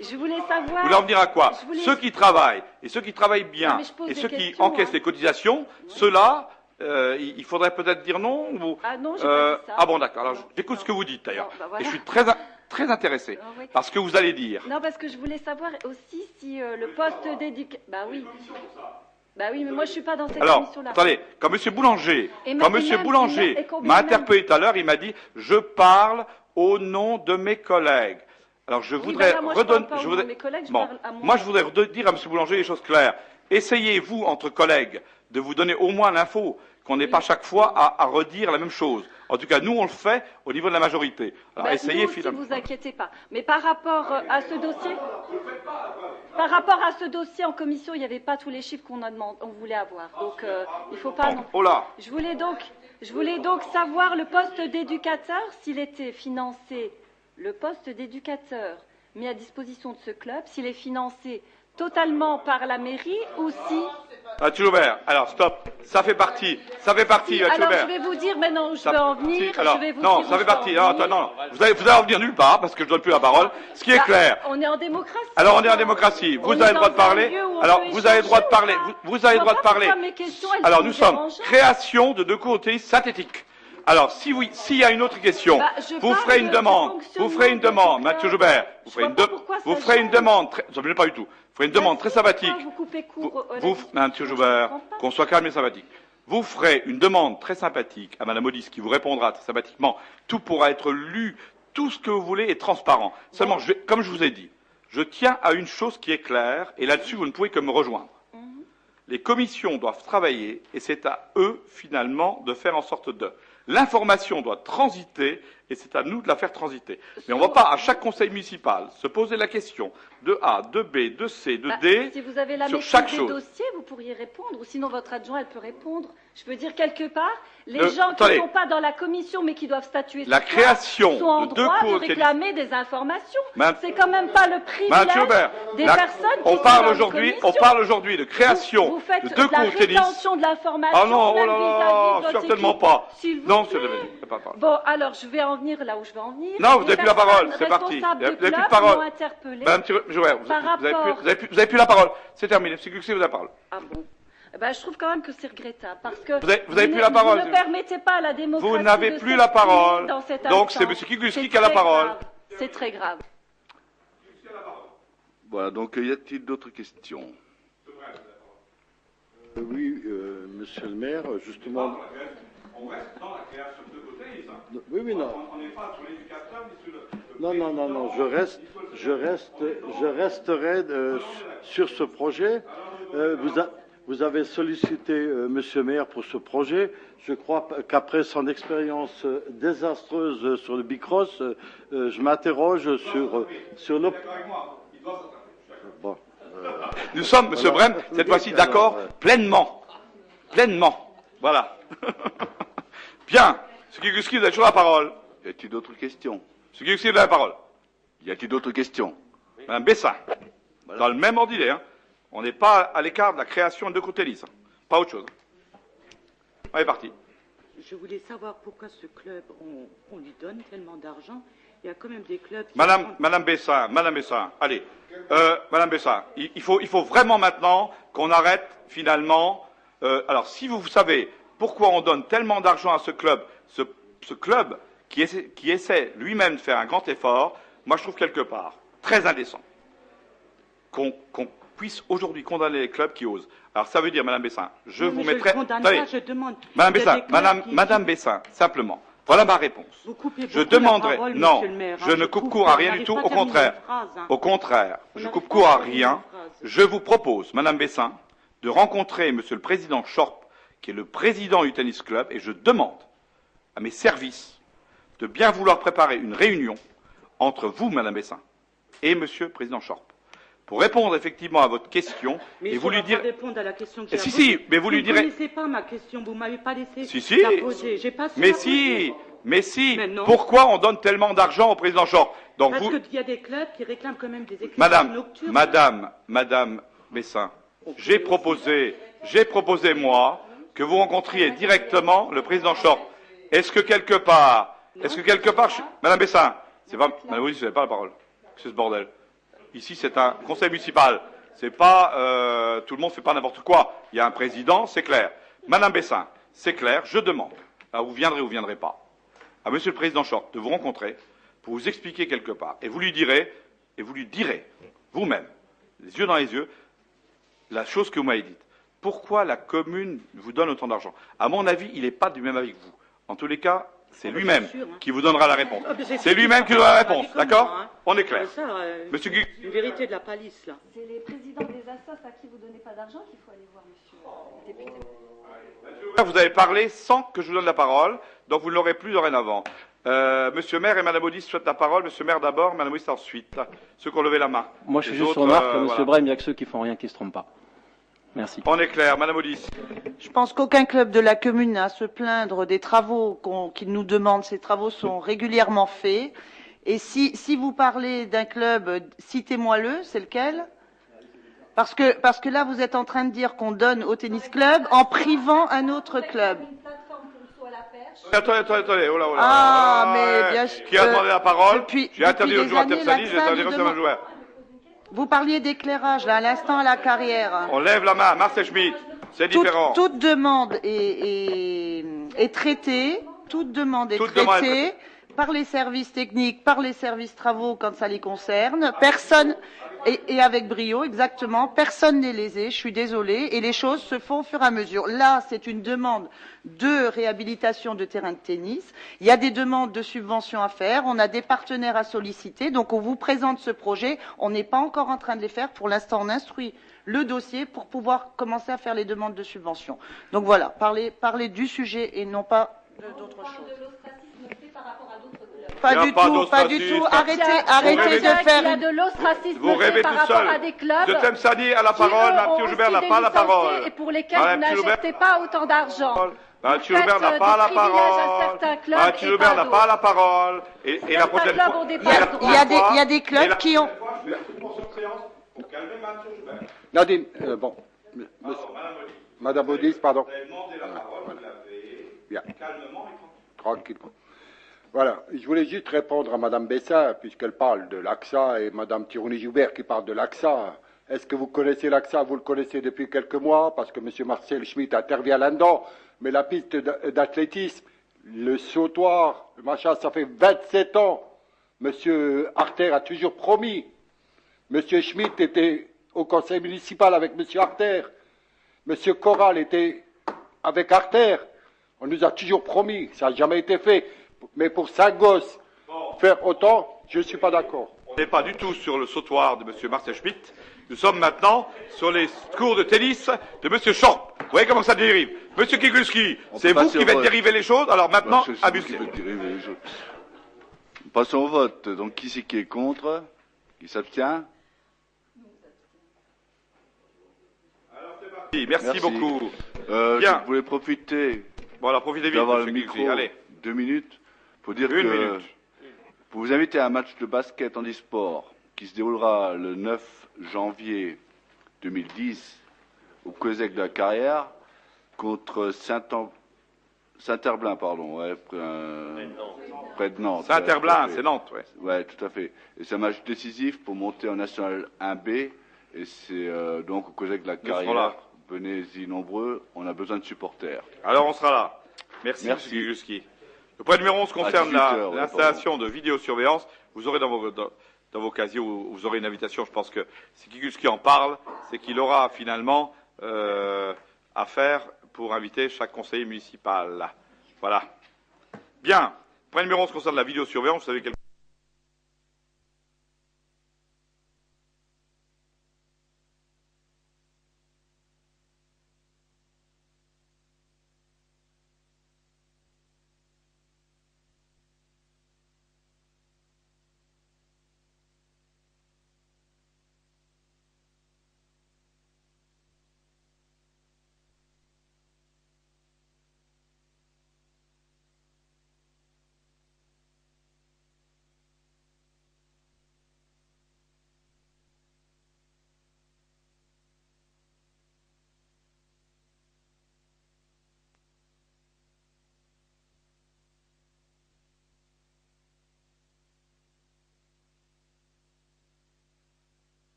Je voulais savoir... Vous voulez en venir à quoi? Ceux qui travaillent, et ceux qui travaillent bien, et ceux qui encaissent les cotisations, ceux-là, il faudrait peut-être dire non ou... Ah non, j'ai pas dit ça. Ah bon, d'accord. Alors, j'écoute ce que vous dites, d'ailleurs. Voilà. Et je suis très intéressé par ce que vous allez dire. Non, parce que je voulais savoir aussi si le poste d'éducation... Bah oui. Bah oui, mais moi, je suis pas dans cette émission-là. Alors, attendez, quand M. Boulanger m'a interpellé tout à l'heure, il m'a dit « Je parle au nom de mes collègues ». Alors je voudrais redonner. Moi je voudrais dire à M. Boulanger les choses claires. Essayez-vous entre collègues de vous donner au moins l'info qu'on n'ait pas chaque fois à redire la même chose. En tout cas, nous, on le fait au niveau de la majorité. Alors, essayez nous aussi, finalement. vous inquiétez pas. Mais par rapport à ce dossier, en commission, il n'y avait pas tous les chiffres on voulait avoir. Donc, il ne faut pas. Non. Oh là. Je voulais donc savoir le poste d'éducateur, s'il était financé, le poste d'éducateur mis à disposition de ce club, s'il est financé totalement par la mairie ou si... Mathieu Joubert, alors stop, ça fait partie, Mathieu alors Joubert. je vais vous dire maintenant où je veux en venir. Si, alors, je vais vous non, dire ça fait partie. Non, vous allez en venir nulle part parce que je donne plus la parole. Ce qui est clair. On est en démocratie. Alors on est en démocratie. Vous avez le droit de parler. Alors vous avez le droit de parler. Vous avez le droit de parler. Alors nous sommes création de 2 cours de tennis synthétiques. Alors, s'il y a une autre question, vous ferez une demande, Mathieu Joubert, vous ferez une demande, pas du tout, vous ferez une demande très sympathique, Mathieu Joubert, qu'on soit calme et sympathique. Vous ferez une demande très sympathique à Madame Audis qui vous répondra très sympathiquement. Tout pourra être lu, tout ce que vous voulez est transparent. Seulement, comme je vous ai dit, je tiens à une chose qui est claire, et là-dessus, vous ne pouvez que me rejoindre. Les commissions doivent travailler, et c'est à eux, finalement, de faire en sorte de. L'information doit transiter, et c'est à nous de la faire transiter. Mais on ne va pas, à chaque conseil municipal, se poser la question de A, de B, de C, de D, si vous avez la sur maîtrise chaque des chose. dossiers, vous pourriez répondre, ou sinon votre adjoint, elle peut répondre. Je veux dire, quelque part, les gens qui ne sont pas dans la commission, mais qui doivent statuer la création sont en de 2 droit cours de réclamer des informations. C'est quand même pas le Mathieu privilège des personnes qui on sont parle dans aujourd'hui, les on parle aujourd'hui de création vous faites de 2 cours de tennis. rétention de l'information. Ah non, oh même là vis-à-vis là, de votre certainement équipe. pas. S'il vous Non, plaît. c'est pas grave. Bon, alors je vais en venir là où je veux en venir. Non, vous Les n'avez plus la parole, personnes c'est parti. responsables Vous de n'avez plus de clubs parole. m'ont interpellé Madame Joubert, vous n'avez plus la parole. C'est terminé. C'est que vous avez la parole. Ah bon. Je trouve quand même que c'est regrettable parce que vous avez plus la parole. Vous ne permettez pas à la démocratie. Vous n'avez plus la parole. Donc c'est M. instance. Kikuski qui a la parole. C'est très grave. Voilà, donc y a-t-il d'autres questions? Oui, monsieur le maire, justement. On reste dans la création de côté, ça. Oui, non. On n'est pas sur l'éducateur ni sur le... Non, je resterai sur ce projet. Vous avez sollicité monsieur le maire pour ce projet. Je crois qu'après son expérience désastreuse sur le Bicross, je m'interroge sur le... Bon, Nous sommes, monsieur Brem, cette fois-ci d'accord pleinement. Pleinement. Voilà. Bien. M. Kikuski, vous avez toujours la parole. Y a-t-il d'autres questions? M. Kikuski, vous avez la parole. Y a-t-il d'autres questions? Madame Bessin. Voilà. Dans le même ordre d'idée, hein. On n'est pas à l'écart de la création de 2 cours de tennis. Pas autre chose. On est parti. Je voulais savoir pourquoi ce club, on lui donne tellement d'argent. Il y a quand même des clubs qui... Madame Bessin, allez. Madame Bessin, il faut vraiment maintenant qu'on arrête finalement. Alors, si vous savez pourquoi on donne tellement d'argent à ce club, ce club qui essaie lui-même de faire un grand effort, moi je trouve quelque part très indécent qu'on puisse aujourd'hui condamner les clubs qui osent. Alors ça veut dire, Madame Bessin, je vous mettrai... je demande... Madame Bessin, simplement, voilà ma réponse. Je demanderai... Non, je ne coupe court à rien du tout, au contraire. Au contraire, je coupe court à rien. Je vous propose, Madame Bessin, de rencontrer Monsieur le Président Schorp, qui est le président du tennis club, et je demande à mes services de bien vouloir préparer une réunion entre vous, Madame Bessin, et Monsieur le Président Schorp, pour répondre effectivement à votre question, mais et vous lui direz... répondre à la question que si, mais vous lui direz... Vous ne connaissez pas ma question, vous ne m'avez pas laissé si. la poser. J'ai pas su mais la si, poser. mais si. Mais pourquoi on donne tellement d'argent au président Schorp? Donc parce qu'il y a des clubs qui réclament quand même des équipes nocturnes. Madame Bessin, j'ai proposé moi que vous rencontriez directement le président Schorp. Est-ce que quelque part, Madame Bessin, c'est pas, Madame Audis, vous n'avez pas la parole. C'est ce bordel. Ici, c'est un conseil municipal. C'est pas, tout le monde fait pas n'importe quoi. Il y a un président, c'est clair. Madame Bessin, c'est clair, je demande, alors vous viendrez ou vous viendrez pas, à Monsieur le Président Schorp de vous rencontrer pour vous expliquer quelque part. Et vous lui direz, vous-même, les yeux dans les yeux, la chose que vous m'avez dite. Pourquoi la commune vous donne autant d'argent? À mon avis, il n'est pas du même avis que vous. En tous les cas, C'est Ah, bah, lui-même c'est sûr, hein. qui vous donnera la réponse. Ah, bah, C'est lui-même qui donnera la réponse, Pas dit d'accord comment, hein. On est clair. Ça, Monsieur Guy. une vérité de la palisse, là. C'est les présidents des assos à qui vous donnez pas d'argent qu'il faut aller voir, monsieur le député. Vous avez parlé sans que je vous donne la parole, donc vous ne l'aurez plus dorénavant. Monsieur Maire et Madame Audis souhaitent la parole. Monsieur Maire d'abord, Madame Audis ensuite. Ceux qui ont levé la main. Moi, je fais Les juste autres, remarque, Monsieur voilà. Brem, il n'y a que ceux qui font rien qui ne se trompent pas. Merci. On est clair. Madame Audis. Je pense qu'aucun club de la commune n'a à se plaindre des travaux qu'ils nous demandent. Ces travaux sont régulièrement faits. Et si vous parlez d'un club, citez-moi-le, c'est lequel? Parce que là, vous êtes en train de dire qu'on donne au tennis club en privant un autre club. Attendez, oh là, oh là. Ah, mais bien sûr. Qui a demandé la parole? J'ai interdit depuis aux des joueurs années, Tepsali, j'ai l'AXA interdit nous aux demande- joueurs. Vous parliez d'éclairage, là, à l'instant, à la carrière. On lève la main. Marcel Schmitt. C'est différent. Toute demande est traitée, toute demande est Toute demande est traitée par les services techniques, par les services travaux quand ça les concerne. Personne, et avec brio, exactement, personne n'est lésé, je suis désolée, et les choses se font au fur et à mesure. Là, c'est une demande de réhabilitation de terrain de tennis. Il y a des demandes de subventions à faire, on a des partenaires à solliciter, donc on vous présente ce projet, on n'est pas encore en train de les faire. Pour l'instant, on instruit le dossier pour pouvoir commencer à faire les demandes de subventions. Donc voilà, parler du sujet et non pas d'autre chose. Pas du tout, pas du tout. Arrêtez de faire. Il y a de l'ostracisme Vous rêvez par tout rapport seul. à des clubs. De Temsani à la qui, parole, eux, Mme ont Thiojoubert n'a aussi pas des la parole. licenciés et pour lesquels Madame vous n'injectez pas autant d'argent. Mme Thiojoubert n'a faites pas la des privilèges à parole. certains clubs Mme et Thiojoubert pas n'a pas la parole. Et la prochaine clubs fois. ont des pas droits. Il y a des clubs qui ont. Nadine, bon. Madame Audis, pardon. Bien. Tranquille. Voilà, je voulais juste répondre à Madame Bessin, puisqu'elle parle de l'AXA, et Madame Thirouni-Joubert qui parle de l'AXA. Est-ce que vous connaissez l'AXA? Vous le connaissez depuis quelques mois, parce que Monsieur Marcel Schmitt intervient là-dedans. Mais la piste d'athlétisme, le sautoir, le machin, ça fait 27 ans. Monsieur Arter a toujours promis. Monsieur Schmitt était au conseil municipal avec Monsieur Arter. Monsieur Corral était avec Arter. On nous a toujours promis, ça n'a jamais été fait. Mais pour 5 gosses, faire autant, je ne suis pas d'accord. On n'est pas du tout sur le sautoir de M. Marcel Schmitt. Nous sommes maintenant sur les cours de tennis de M. Schorp. Vous voyez comment ça dérive. M. Kigulski, c'est vous qui faites dériver les choses, alors maintenant, abusez. Passons au vote. Donc, qui c'est qui est contre? Qui s'abstient? Merci beaucoup. Je voulais profiter. Voilà, profitez vite, d'avoir M. le Kigulski. micro. Allez. 2 minutes. Pour dire Une que. minute. Pour vous inviter à un match de basket en e-sport qui se déroulera le 9 janvier 2010 au COSEC de la Carrière contre Saint-Herblain, pardon, ouais, près de Nantes. Saint-Herblain, c'est Nantes, ouais. Ouais, tout à fait. Et c'est un match décisif pour monter en National 1B. Et c'est donc au COSEC de la Nous serons Carrière. là. Venez-y nombreux, on a besoin de supporters. Alors on sera là. Merci, M. Kigulski. Le point numéro 11 concerne 18 heures, l'installation de vidéosurveillance. Vous aurez dans vos casiers, vous aurez une invitation. Je pense que si Kigulski en parle, c'est qu'il aura finalement à faire pour inviter chaque conseiller municipal. Voilà. Bien. Point numéro 11 concerne la vidéosurveillance. Vous savez quel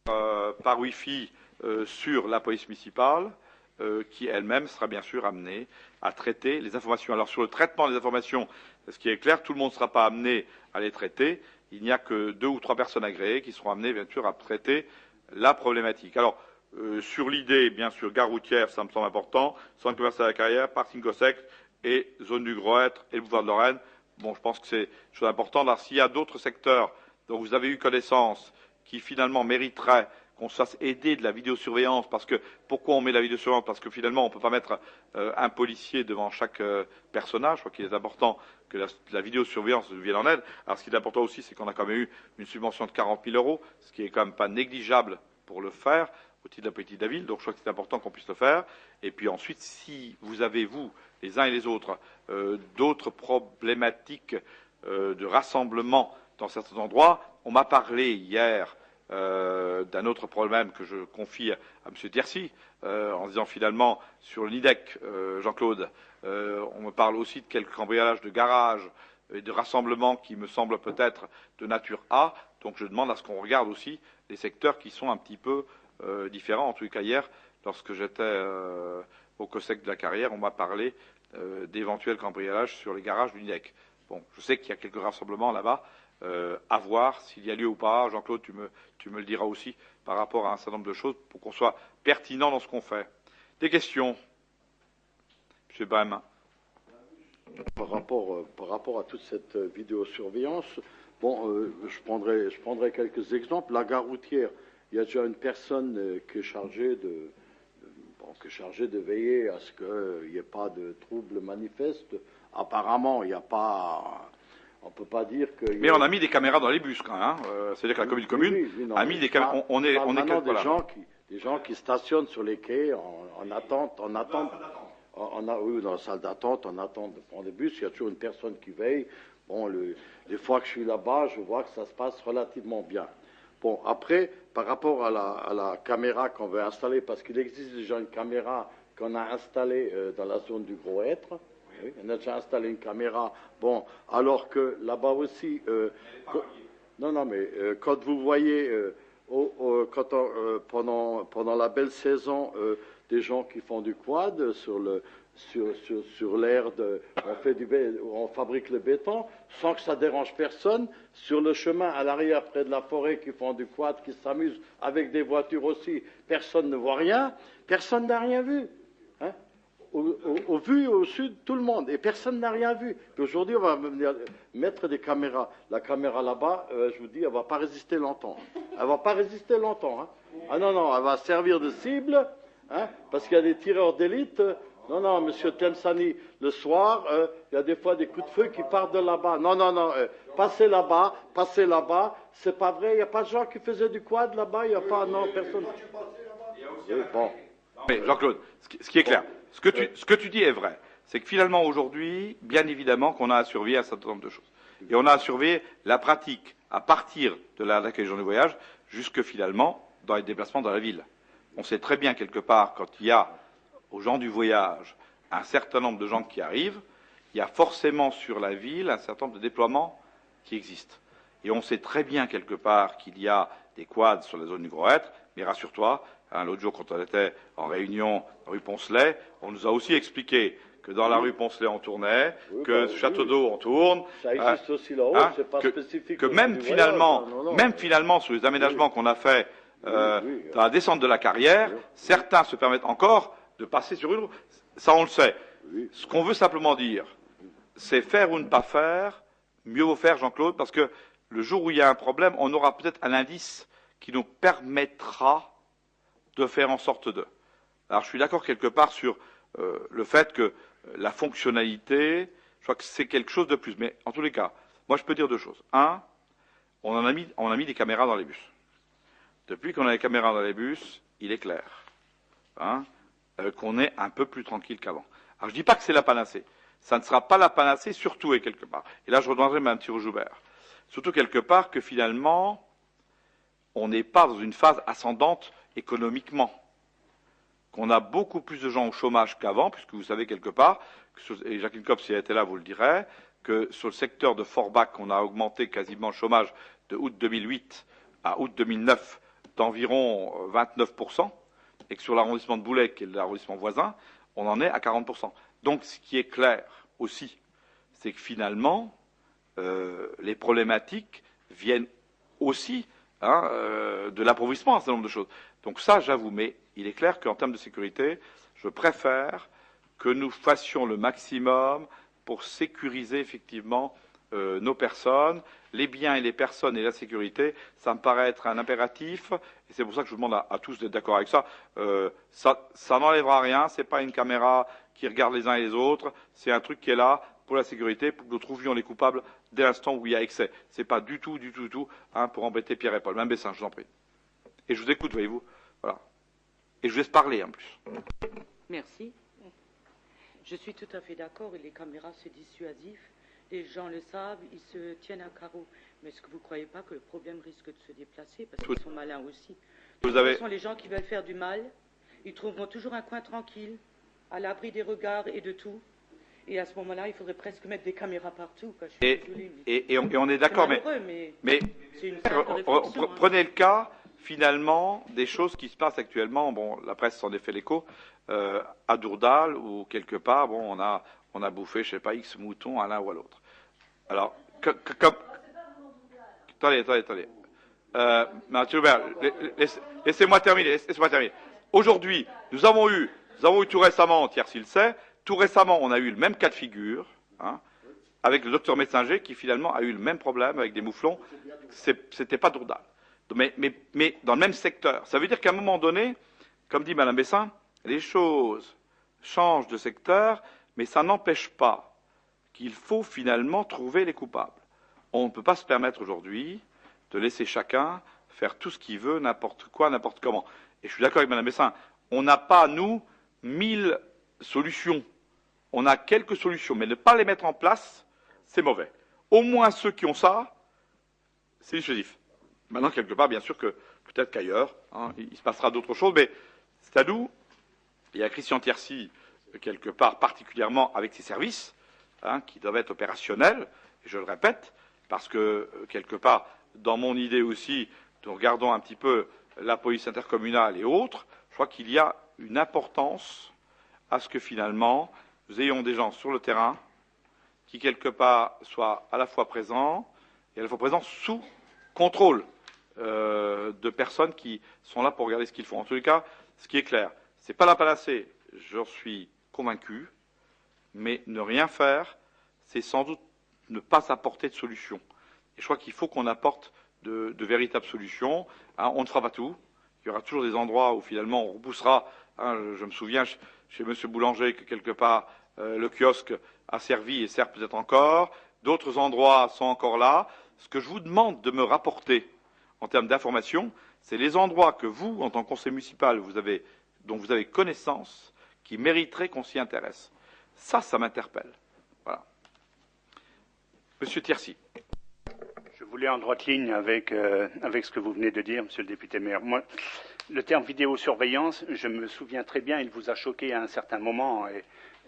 par Wi-Fi sur la police municipale, qui elle-même sera bien sûr amenée à traiter les informations. Alors sur le traitement des informations, ce qui est clair, tout le monde ne sera pas amené à les traiter. Il n'y a que 2 ou 3 personnes agréées qui seront amenées bien sûr à traiter la problématique. Alors sur l'idée, bien sûr, gare routière, ça me semble important, centre commercial à la Carrière, parking Gossec et zone du Gros-Hêtre et le boulevard de Lorraine. Bon, je pense que c'est une chose importante. Alors s'il y a d'autres secteurs dont vous avez eu connaissance qui finalement mériteraient qu'on se fasse aider de la vidéosurveillance, parce que pourquoi on met la vidéosurveillance? Parce que finalement on ne peut pas mettre un policier devant chaque personnage. Je crois qu'il est important que la vidéosurveillance nous vienne en aide. Alors ce qui est important aussi, c'est qu'on a quand même eu une subvention de 40 000 €, ce qui est quand même pas négligeable pour le faire au titre de la politique de la ville. Donc je crois que c'est important qu'on puisse le faire. Et puis ensuite, si vous avez, vous, les uns et les autres, d'autres problématiques de rassemblement dans certains endroits, on m'a parlé hier d'un autre problème que je confie à M. Thiercy, en disant finalement sur le NIDEC, Jean-Claude, on me parle aussi de quelques cambriolages de garages et de rassemblements qui me semblent peut-être de nature A. Donc je demande à ce qu'on regarde aussi les secteurs qui sont un petit peu différents. En tout cas hier, lorsque j'étais au COSEC de la Carrière, on m'a parlé d'éventuels cambriolages sur les garages du NIDEC. Bon, je sais qu'il y a quelques rassemblements là-bas. À voir s'il y a lieu ou pas. Jean-Claude, tu me le diras aussi par rapport à un certain nombre de choses pour qu'on soit pertinent dans ce qu'on fait. Des questions, M. Brem? Par rapport à toute cette vidéosurveillance, bon, je prendrai quelques exemples. La gare routière, il y a déjà une personne qui est chargée de veiller à ce qu'il n'y ait pas de troubles manifestes. Apparemment, il n'y a pas... On ne peut pas dire que... Mais on a mis des caméras dans les bus quand même. Hein. C'est-à-dire que la commune a mis des caméras. On est des gens qui stationnent sur les quais en attente. Oui, dans la salle d'attente, en attente de prendre des bus. Il y a toujours une personne qui veille. Bon, les fois que je suis là-bas, je vois que ça se passe relativement bien. Bon, après, par rapport à la caméra qu'on veut installer, parce qu'il existe déjà une caméra qu'on a installée dans la zone du Gros-Hêtre. Oui, on a déjà installé une caméra. Bon, alors que là-bas aussi, quand vous voyez pendant la belle saison des gens qui font du quad sur l'air on fabrique le béton sans que ça dérange personne, sur le chemin à l'arrière près de la forêt qui font du quad, qui s'amusent avec des voitures aussi, personne ne voit rien, personne n'a rien vu. Hein? Au vu au sud, tout le monde, et personne n'a rien vu. Aujourd'hui, on va mettre des caméras. La caméra là-bas, je vous dis, elle ne va pas résister longtemps. Elle ne va pas résister longtemps. Hein. Ah non, elle va servir de cible, hein, parce qu'il y a des tireurs d'élite. Non, monsieur Temsani, le soir, il y a des fois des coups de feu qui partent de là-bas. Non, passez là-bas, c'est pas vrai, il n'y a pas de gens qui faisaient du quad là-bas, il n'y a pas, non, personne. Bon. Mais Jean-Claude, ce qui est clair, ce que tu dis est vrai. C'est que finalement aujourd'hui, bien évidemment qu'on a à surveiller un certain nombre de choses. Et on a à surveiller la pratique à partir de l'accueil des gens du voyage jusque finalement dans les déplacements dans la ville. On sait très bien quelque part quand il y a aux gens du voyage un certain nombre de gens qui arrivent, il y a forcément sur la ville un certain nombre de déploiements qui existent. Et on sait très bien quelque part qu'il y a des quads sur la zone du Gros-Hêtre, mais rassure-toi, l'autre jour quand on était en réunion rue Poncelet, on nous a aussi expliqué que dans la rue Poncelet on tournait, que Château d'Eau on tourne, ça existe aussi là-haut, c'est pas spécifique. Que même finalement sur les aménagements qu'on a fait dans la descente de la Carrière, certains se permettent encore de passer sur une route. Ça, on le sait. Ce qu'on veut simplement dire, c'est faire ou ne pas faire. Mieux vaut faire, Jean-Claude, parce que le jour où il y a un problème, on aura peut-être un indice qui nous permettra de faire en sorte de. Alors, je suis d'accord quelque part sur le fait que la fonctionnalité, je crois que c'est quelque chose de plus. Mais en tous les cas, moi, je peux dire deux choses. Un, on a mis des caméras dans les bus. Depuis qu'on a les caméras dans les bus, il est clair. Qu'on est un peu plus tranquille qu'avant. Alors je ne dis pas que c'est la panacée. Ça ne sera pas la panacée, surtout et quelque part. Et là je rejoindrai Mme Thiroux-Joubert. Surtout quelque part que finalement, on n'est pas dans une phase ascendante économiquement. Qu'on a beaucoup plus de gens au chômage qu'avant, puisque vous savez quelque part, et Jacqueline Copp, si elle était là, vous le dirait, que sur le secteur de Forbach, on a augmenté quasiment le chômage de août 2008 à août 2009 d'environ 29%, et que sur l'arrondissement de Boulay, qui est l'arrondissement voisin, on en est à 40%. Donc ce qui est clair aussi, c'est que finalement, les problématiques viennent aussi de l'appauvrissement, un certain nombre de choses. Donc ça, j'avoue, mais il est clair qu'en termes de sécurité, je préfère que nous fassions le maximum pour sécuriser effectivement nos personnes, les biens et les personnes et la sécurité. Ça me paraît être un impératif, et c'est pour ça que je vous demande à tous d'être d'accord avec ça. Ça n'enlèvera rien, c'est pas une caméra qui regarde les uns et les autres, c'est un truc qui est là pour la sécurité, pour que nous trouvions les coupables dès l'instant où il y a excès. C'est pas du tout, pour embêter Pierre et Paul. Même Bessin, je vous en prie. Et je vous écoute, voyez-vous. Voilà. Et je vous laisse parler en plus. Merci. Je suis tout à fait d'accord, et les caméras, c'est dissuasif. Les gens le savent, ils se tiennent à carreau. Mais est-ce que vous ne croyez pas que le problème risque de se déplacer, parce qu'ils sont malins aussi? De toute façon, les gens qui veulent faire du mal, ils trouveront toujours un coin tranquille, à l'abri des regards et de tout. Et à ce moment-là, il faudrait presque mettre des caméras partout. Quoi. Je suis désolée, et on est d'accord, mais c'est une simple réflexion, prenez le cas, finalement, des choses qui se passent actuellement. Bon, la presse s'en est fait l'écho, à Dourdal, ou quelque part, bon, on a bouffé, je sais pas, X moutons à l'un ou à l'autre. Alors, attendez. Mathieu Hubert, laissez-moi terminer. Aujourd'hui, nous avons eu tout récemment, Thierry le sait, tout récemment, on a eu le même cas de figure, avec le docteur Messinger, qui finalement a eu le même problème avec des mouflons. C'était pas Dourdal. Mais dans le même secteur. Ça veut dire qu'à un moment donné, comme dit Mme Bessin, les choses changent de secteur, mais ça n'empêche pas qu'il faut finalement trouver les coupables. On ne peut pas se permettre aujourd'hui de laisser chacun faire tout ce qu'il veut, n'importe quoi, n'importe comment. Et je suis d'accord avec Mme Bessin, on n'a pas, nous, 1000 solutions. On a quelques solutions, mais ne pas les mettre en place, c'est mauvais. Au moins ceux qui ont ça, c'est dissuasif. Maintenant, quelque part, bien sûr que peut-être qu'ailleurs, il se passera d'autres choses, mais c'est à nous. Il y a Christian Thiercy, quelque part, particulièrement avec ses services, qui doivent être opérationnels, et je le répète, parce que, quelque part, dans mon idée aussi, nous regardons un petit peu la police intercommunale et autres, je crois qu'il y a une importance à ce que finalement, nous ayons des gens sur le terrain qui, quelque part, soient à la fois présents et à la fois présents sous contrôle de personnes qui sont là pour regarder ce qu'ils font. En tous les cas, ce qui est clair, ce n'est pas la panacée, j'en suis convaincu, mais ne rien faire, c'est sans doute ne pas apporter de solution. Et je crois qu'il faut qu'on apporte de véritables solutions. On ne fera pas tout. Il y aura toujours des endroits où finalement on repoussera. Je me souviens chez M. Boulanger que quelque part le kiosque a servi et sert peut-être encore. D'autres endroits sont encore là. Ce que je vous demande de me rapporter en termes d'information, c'est les endroits que vous, en tant que conseil municipal, dont vous avez connaissance, qui mériteraient qu'on s'y intéresse. Ça m'interpelle. Voilà. Monsieur Thiercy. Je voulais en droite ligne avec ce que vous venez de dire, monsieur le député maire. Moi, le terme vidéosurveillance, je me souviens très bien, il vous a choqué à un certain moment,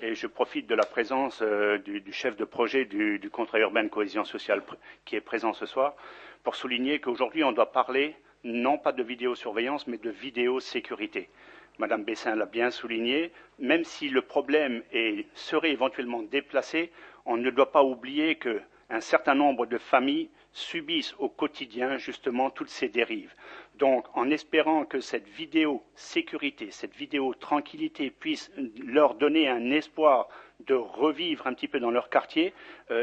et je profite de la présence du chef de projet du contrat urbain de cohésion sociale qui est présent ce soir, pour souligner qu'aujourd'hui, on doit parler non pas de vidéosurveillance, mais de vidéosécurité. Madame Bessin l'a bien souligné, même si le problème serait éventuellement déplacé, on ne doit pas oublier qu'un certain nombre de familles subissent au quotidien justement toutes ces dérives. Donc, en espérant que cette vidéo sécurité, cette vidéo tranquillité puisse leur donner un espoir de revivre un petit peu dans leur quartier,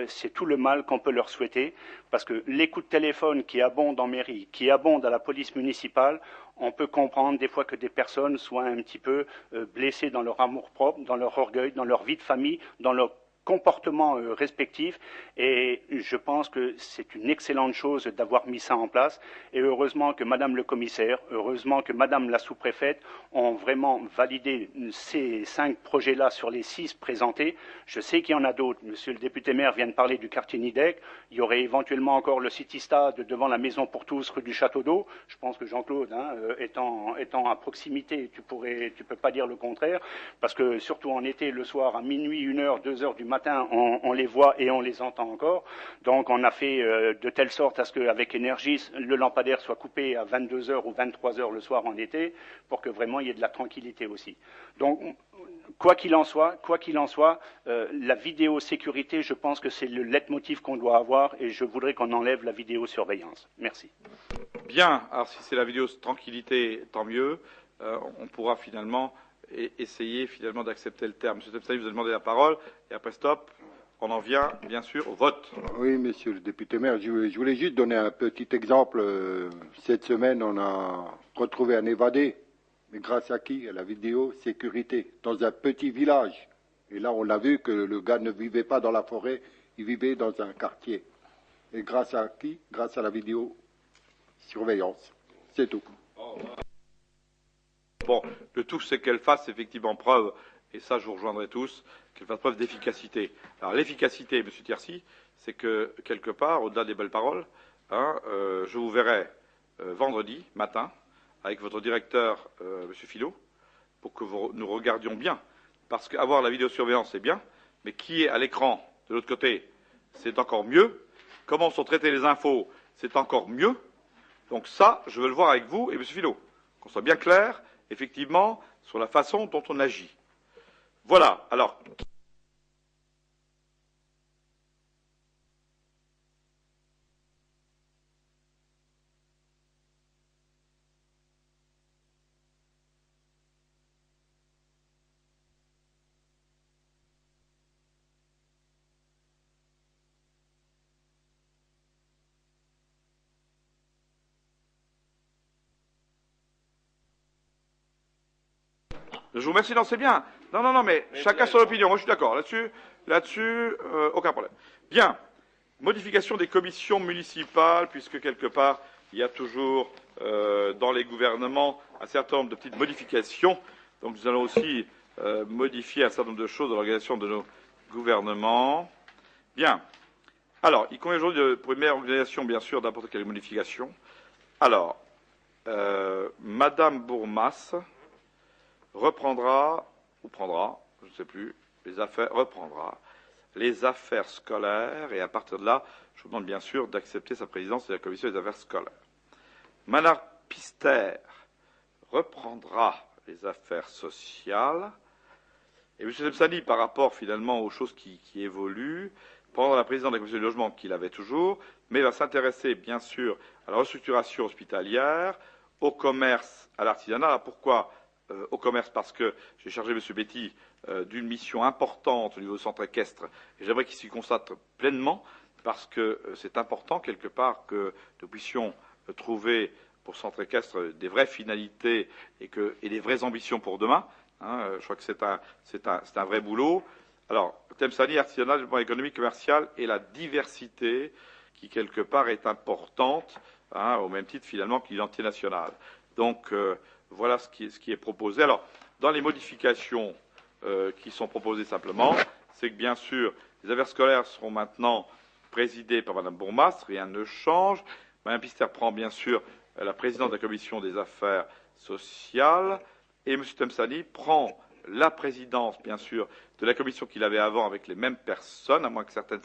c'est tout le mal qu'on peut leur souhaiter, parce que les coups de téléphone qui abondent en mairie, qui abondent à la police municipale, on peut comprendre des fois que des personnes soient un petit peu blessées dans leur amour-propre, dans leur orgueil, dans leur vie de famille, dans leur comportements respectifs, et je pense que c'est une excellente chose d'avoir mis ça en place, et heureusement que Madame le commissaire, heureusement que Madame la sous-préfète ont vraiment validé ces 5 projets-là sur les 6 présentés. Je sais qu'il y en a d'autres. Monsieur le député maire vient de parler du quartier Nidec. Il y aurait éventuellement encore le City-Stade devant la Maison pour tous, rue du Château d'Eau. Je pense que Jean-Claude, étant à proximité, tu peux pas dire le contraire, parce que surtout en été, le soir, à minuit, 1h, 2h du matin, on les voit et on les entend encore. Donc on a fait de telle sorte à ce qu'avec Énergie, le lampadaire soit coupé à 22 heures ou 23 heures le soir en été, pour que vraiment il y ait de la tranquillité aussi. Donc, quoi qu'il en soit, la vidéosécurité, je pense que c'est le leitmotiv qu'on doit avoir et je voudrais qu'on enlève la vidéosurveillance. Merci. Bien, alors si c'est la vidéo tranquillité, tant mieux. On pourra finalement essayer finalement d'accepter le terme. Monsieur Tepsani, vous avez demandé la parole et après stop, on en vient bien sûr au vote. Oui, monsieur le député maire, je voulais juste donner un petit exemple. Cette semaine, on a retrouvé un évadé. Mais grâce à qui? À la vidéo sécurité, dans un petit village. Et là, on a vu que le gars ne vivait pas dans la forêt, il vivait dans un quartier. Et grâce à qui? Grâce à la vidéo surveillance. C'est tout. Bon, le tout, c'est qu'elle fasse effectivement preuve, et ça, je vous rejoindrai tous, qu'elle fasse preuve d'efficacité. Alors, l'efficacité, M. Thiercy, c'est que, quelque part, au-delà des belles paroles, je vous verrai vendredi matin, avec votre directeur, M. Filot, pour que nous regardions bien. Parce qu'avoir la vidéosurveillance, c'est bien, mais qui est à l'écran de l'autre côté, c'est encore mieux. Comment sont traitées les infos, c'est encore mieux. Donc ça, je veux le voir avec vous et M. Filot. Qu'on soit bien clair, effectivement, sur la façon dont on agit. Voilà. Alors. Je vous remercie, non, c'est bien. Non, mais chacun son opinion. Moi, je suis d'accord. Là-dessus, aucun problème. Bien. Modification des commissions municipales, puisque quelque part, il y a toujours dans les gouvernements un certain nombre de petites modifications. Donc, nous allons aussi modifier un certain nombre de choses dans l'organisation de nos gouvernements. Bien. Alors, il convient aujourd'hui pour une meilleure organisation, bien sûr, d'apporter quelques modifications. Alors, Madame Bourmas reprendra, ou prendra, je ne sais plus, reprendra les affaires scolaires, et à partir de là, je vous demande bien sûr d'accepter sa présidence de la commission des affaires scolaires. Manard Pister reprendra les affaires sociales, et M. Tepsani, par rapport finalement aux choses qui évoluent, prendra la présidence de la commission du logement qu'il avait toujours, mais va s'intéresser bien sûr à la restructuration hospitalière, au commerce, à l'artisanat. Pourquoi au commerce? Parce que j'ai chargé M. Betty d'une mission importante au niveau du centre équestre et j'aimerais qu'il s'y consacre pleinement parce que c'est important quelque part que nous puissions trouver pour le centre équestre des vraies finalités et des vraies ambitions pour demain. Je crois que c'est un vrai boulot. Alors, Tepsani, artisanat, développement économique, commercial et la diversité qui quelque part est importante, au même titre finalement que l'identité nationale. Donc, voilà ce qui est proposé. Alors, dans les modifications qui sont proposées simplement, c'est que bien sûr, les affaires scolaires seront maintenant présidées par Mme Bourmas, rien ne change. Mme Pister prend bien sûr la présidence de la commission des affaires sociales et M. Tepsani prend la présidence, bien sûr, de la commission qu'il avait avant avec les mêmes personnes, à moins que certaines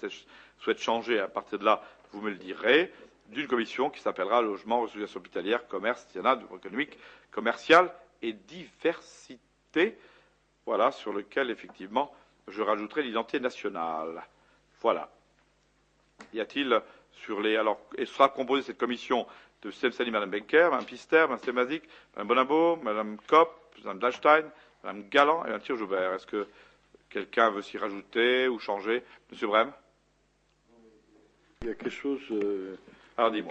souhaitent changer. À partir de là, vous me le direz, d'une commission qui s'appellera Logement, Restructuration hospitalière, Commerce, Artisanat, Développement économique, commercial et diversité. Voilà, sur lequel, effectivement, je rajouterai l'identité nationale. Voilà. Y a-t-il sur les... Alors, et sera composée cette commission de Tepsani, Mme Benker, Mme Pister, Mme Stemazik, Mme Bonabo, Mme Kopp, Mme Dachstein, Mme Galland et Mme Thierry-Joubert. Est-ce que quelqu'un veut s'y rajouter ou changer? Monsieur Brem? Il y a quelque chose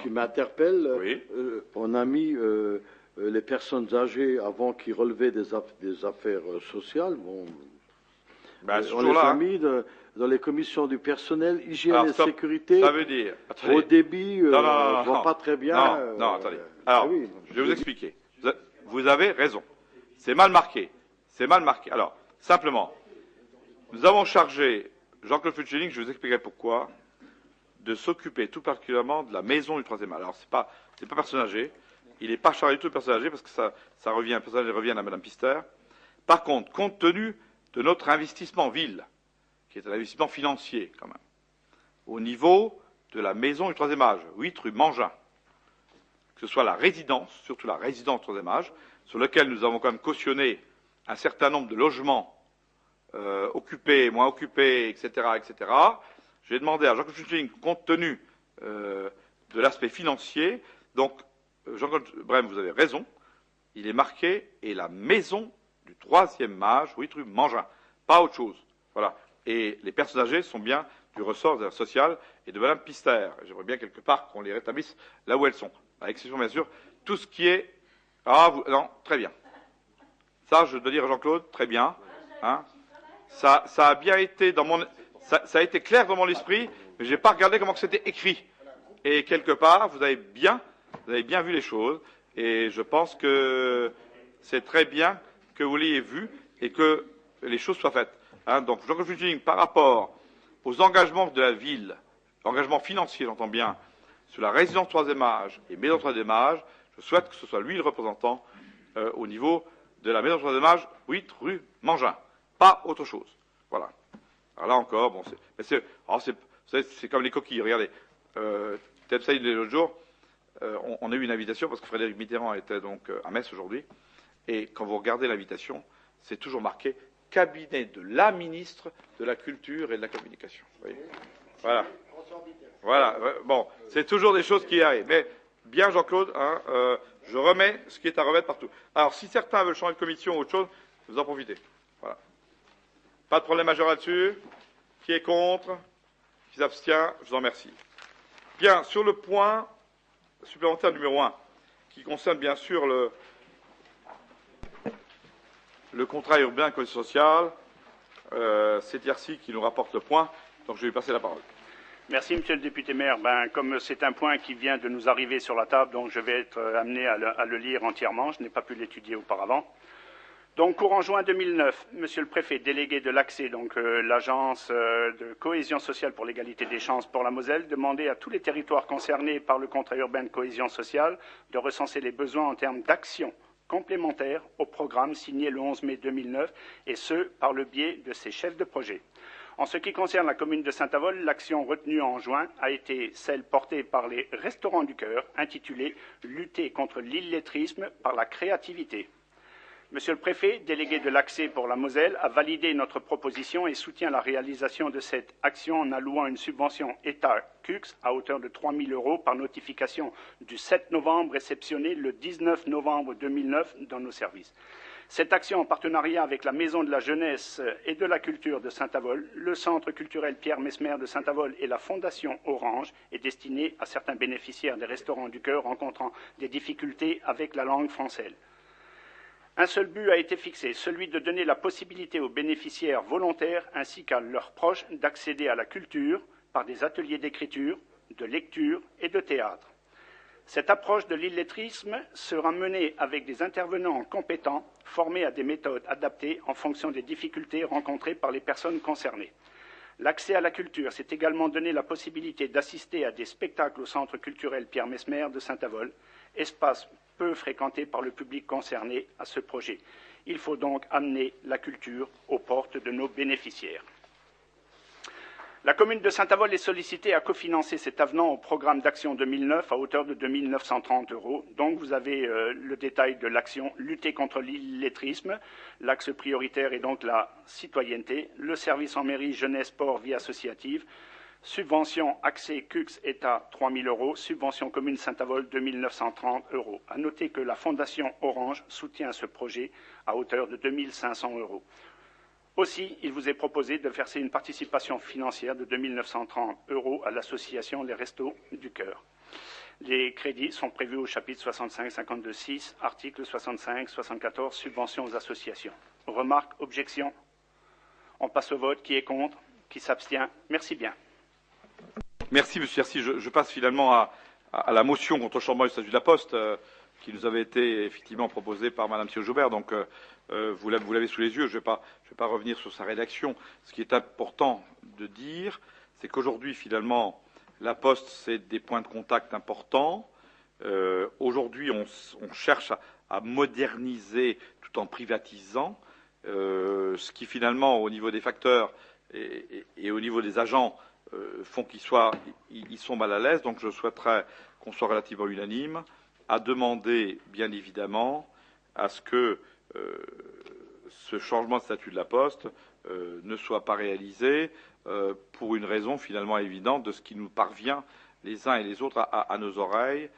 qui m'interpelle. Oui. On a mis les personnes âgées avant qui relevaient des affaires sociales. Bon, on les a mis dans les commissions du personnel, hygiène et sécurité. Ça veut dire... Attendez. Au débit, je ne vois pas très bien. Non, attendez. Alors, je vais vous expliquer. Vous avez raison. C'est mal marqué. C'est mal marqué. Alors, simplement, nous avons chargé Jean-Claude Futcheling, je vous expliquerai pourquoi, de s'occuper tout particulièrement de la maison du troisième âge. Alors, c'est pas personne âgée. Il n'est pas chargé du tout de personne âgée parce que ça revient, personnage revient à Mme Pister. Par contre, compte tenu de notre investissement ville, qui est un investissement financier quand même, au niveau de la maison du troisième âge, 8 rue Mangin, que ce soit la résidence, surtout la résidence du troisième âge, sur laquelle nous avons quand même cautionné un certain nombre de logements occupés, moins occupés, etc., etc. J'ai demandé à Jean-Claude Schutting, compte tenu de l'aspect financier, donc Jean-Claude Brem, vous avez raison, il est marqué, et la maison du troisième âge, 8 rue Mangin, pas autre chose. Voilà. Et les personnes âgées sont bien du ressort des affaires sociales et de Madame Pister. J'aimerais bien quelque part qu'on les rétablisse là où elles sont. À exception, bien sûr, tout ce qui est... Ah, vous... non, très bien. Ça, je dois dire à Jean-Claude, très bien. Hein. Ça a bien été dans mon... Ça a été clair dans mon esprit, mais je n'ai pas regardé comment c'était écrit. Et quelque part, vous avez bien vu les choses, et je pense que c'est très bien que vous l'ayez vu et que les choses soient faites. Hein. Donc, Jean-Claude Schutting, par rapport aux engagements de la ville, engagements financiers, j'entends bien, sur la résidence troisième âge et maison troisième âge, je souhaite que ce soit lui le représentant au niveau de la maison troisième âge, 8 rue Mangin. Pas autre chose. Voilà. Alors là encore, bon, c'est comme les coquilles. Regardez, peut-être ça, l'autre jour, on a eu une invitation parce que Frédéric Mitterrand était donc à Metz aujourd'hui. Et quand vous regardez l'invitation, c'est toujours marqué cabinet de la ministre de la Culture et de la Communication. Vous voyez, voilà. Voilà. Bon, c'est toujours des choses qui arrivent. Mais bien, Jean-Claude, hein, je remets ce qui est à remettre partout. Alors, si certains veulent changer de commission ou autre chose, vous en profitez. Voilà. Pas de problème majeur là-dessus. Qui est contre? Qui s'abstient? Je vous en remercie. Bien, sur le point supplémentaire numéro 1, qui concerne bien sûr le contrat urbain cohésion sociale, c'est Thiercy qui nous rapporte le point, donc je vais lui passer la parole. Merci, Monsieur le député maire. Comme c'est un point qui vient de nous arriver sur la table, donc je vais être amené à le lire entièrement. Je n'ai pas pu l'étudier auparavant. Donc, courant juin 2009, Monsieur le préfet délégué de l'accès, donc l'agence de cohésion sociale pour l'égalité des chances pour la Moselle, demandait à tous les territoires concernés par le contrat urbain de cohésion sociale de recenser les besoins en termes d'actions complémentaires au programme signé le 11 mai 2009, et ce, par le biais de ses chefs de projet. En ce qui concerne la commune de Saint-Avold, l'action retenue en juin a été celle portée par les Restaurants du Cœur, intitulée « Lutter contre l'illettrisme par la créativité ». Monsieur le préfet, délégué de l'accès pour la Moselle, a validé notre proposition et soutient la réalisation de cette action en allouant une subvention État-CUX à hauteur de 3 000 € par notification du 7 novembre réceptionnée le 19 novembre 2009 dans nos services. Cette action en partenariat avec la Maison de la Jeunesse et de la Culture de Saint-Avold, le Centre culturel Pierre Mesmer de Saint-Avold et la Fondation Orange est destinée à certains bénéficiaires des Restaurants du Cœur rencontrant des difficultés avec la langue française. Un seul but a été fixé, celui de donner la possibilité aux bénéficiaires volontaires ainsi qu'à leurs proches d'accéder à la culture par des ateliers d'écriture, de lecture et de théâtre. Cette approche de l'illettrisme sera menée avec des intervenants compétents, formés à des méthodes adaptées en fonction des difficultés rencontrées par les personnes concernées. L'accès à la culture s'est également donné la possibilité d'assister à des spectacles au Centre culturel Pierre Mesmer de Saint-Avold, espace peu fréquenté par le public concerné à ce projet. Il faut donc amener la culture aux portes de nos bénéficiaires. La commune de Saint-Avold est sollicitée à cofinancer cet avenant au programme d'action 2009 à hauteur de 2 930 €. Donc vous avez le détail de l'action lutter contre l'illettrisme. L'axe prioritaire est donc la citoyenneté, le service en mairie, jeunesse, sport, vie associative. Subvention accès CUX État 3 000 €, subvention commune Saint-Avold 2 930 €. À noter que la Fondation Orange soutient ce projet à hauteur de 2 500 €. Aussi, il vous est proposé de verser une participation financière de 2 930 € à l'association Les Restos du Cœur. Les crédits sont prévus au chapitre 65-52-6, article 65-74, subventions aux associations. Remarques, objections? On passe au vote. Qui est contre? Qui s'abstient? Merci bien. Merci, Monsieur Thiercy. Je passe finalement à la motion contre le changement du statut de la Poste qui nous avait été effectivement proposée par Madame Thiault-Joubert. Donc, vous l'avez sous les yeux. Je vais pas revenir sur sa rédaction. Ce qui est important de dire, c'est qu'aujourd'hui, finalement, la Poste, c'est des points de contact importants. Aujourd'hui, on cherche à moderniser tout en privatisant, ce qui finalement, au niveau des facteurs, et au niveau des agents font qu'ils sont mal à l'aise. Donc je souhaiterais qu'on soit relativement unanime à demander, bien évidemment, à ce que ce changement de statut de la Poste ne soit pas réalisé pour une raison finalement évidente de ce qui nous parvient les uns et les autres à nos oreilles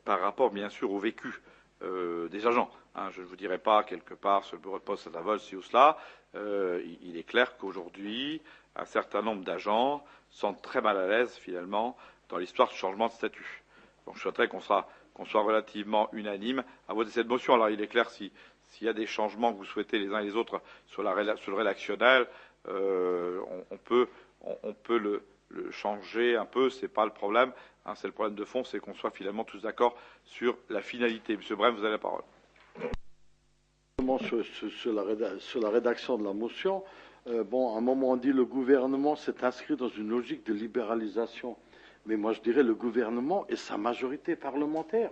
par rapport bien sûr au vécu des agents. Je ne vous dirai pas quelque part sur le bureau de poste c'est un vol ci ou cela. Il est clair qu'aujourd'hui un certain nombre d'agents sont très mal à l'aise finalement dans l'histoire du changement de statut. Donc je souhaiterais qu'on soit relativement unanime à voter cette motion. Alors il est clair s'il y a des changements que vous souhaitez les uns et les autres sur le rédactionnel, on peut le changer un peu, c'est pas le problème. C'est le problème de fond, c'est qu'on soit finalement tous d'accord sur la finalité. Monsieur Brem, vous avez la parole. Sur la rédaction de la motion, à un moment on dit le gouvernement s'est inscrit dans une logique de libéralisation. Mais moi je dirais le gouvernement et sa majorité parlementaire.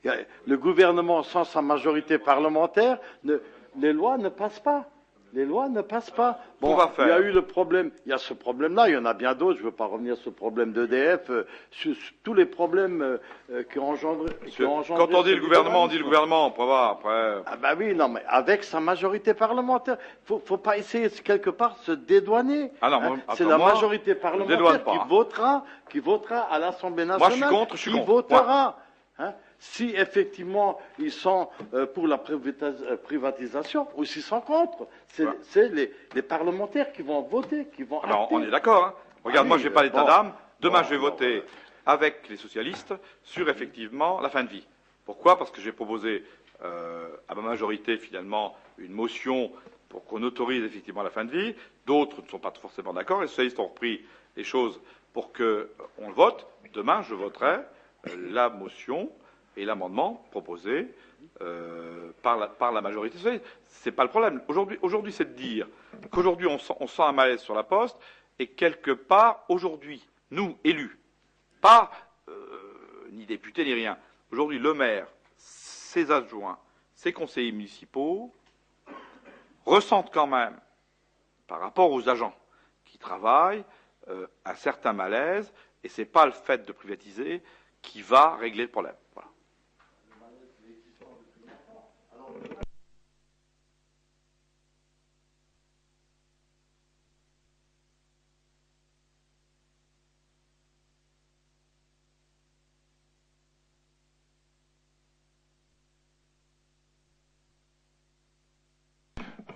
Le gouvernement sans sa majorité parlementaire, les lois ne passent pas. Les lois ne passent pas. Bon, il y a eu le problème, il y a ce problème-là, il y en a bien d'autres, je ne veux pas revenir sur ce problème d'EDF, sur tous les problèmes qui ont engendré... Quand on dit le gouvernement, on dit le gouvernement, on peut voir après... Ah ben oui, non, mais avec sa majorité parlementaire, il ne faut pas essayer quelque part de se dédouaner. Ah non, c'est la majorité parlementaire qui votera à l'Assemblée nationale. Moi je suis contre, qui votera. Si effectivement ils sont pour la privatisation ou s'ils sont contre, c'est les parlementaires qui vont voter, qui vont Alors acter. on est d'accord. Regarde, moi je n'ai pas l'état d'âme. Demain je vais voter avec les socialistes sur effectivement la fin de vie. Pourquoi? Parce que j'ai proposé à ma majorité finalement une motion pour qu'on autorise effectivement la fin de vie. D'autres ne sont pas forcément d'accord. Les socialistes ont repris les choses pour qu'on le vote. Demain je voterai la motion et l'amendement proposé par la majorité socialiste. Ce n'est pas le problème. Aujourd'hui, c'est de dire qu'aujourd'hui, on sent un malaise sur la Poste, et quelque part, aujourd'hui, nous, élus, pas ni députés ni rien, aujourd'hui, le maire, ses adjoints, ses conseillers municipaux, ressentent quand même, par rapport aux agents qui travaillent, un certain malaise, et ce n'est pas le fait de privatiser qui va régler le problème. Voilà.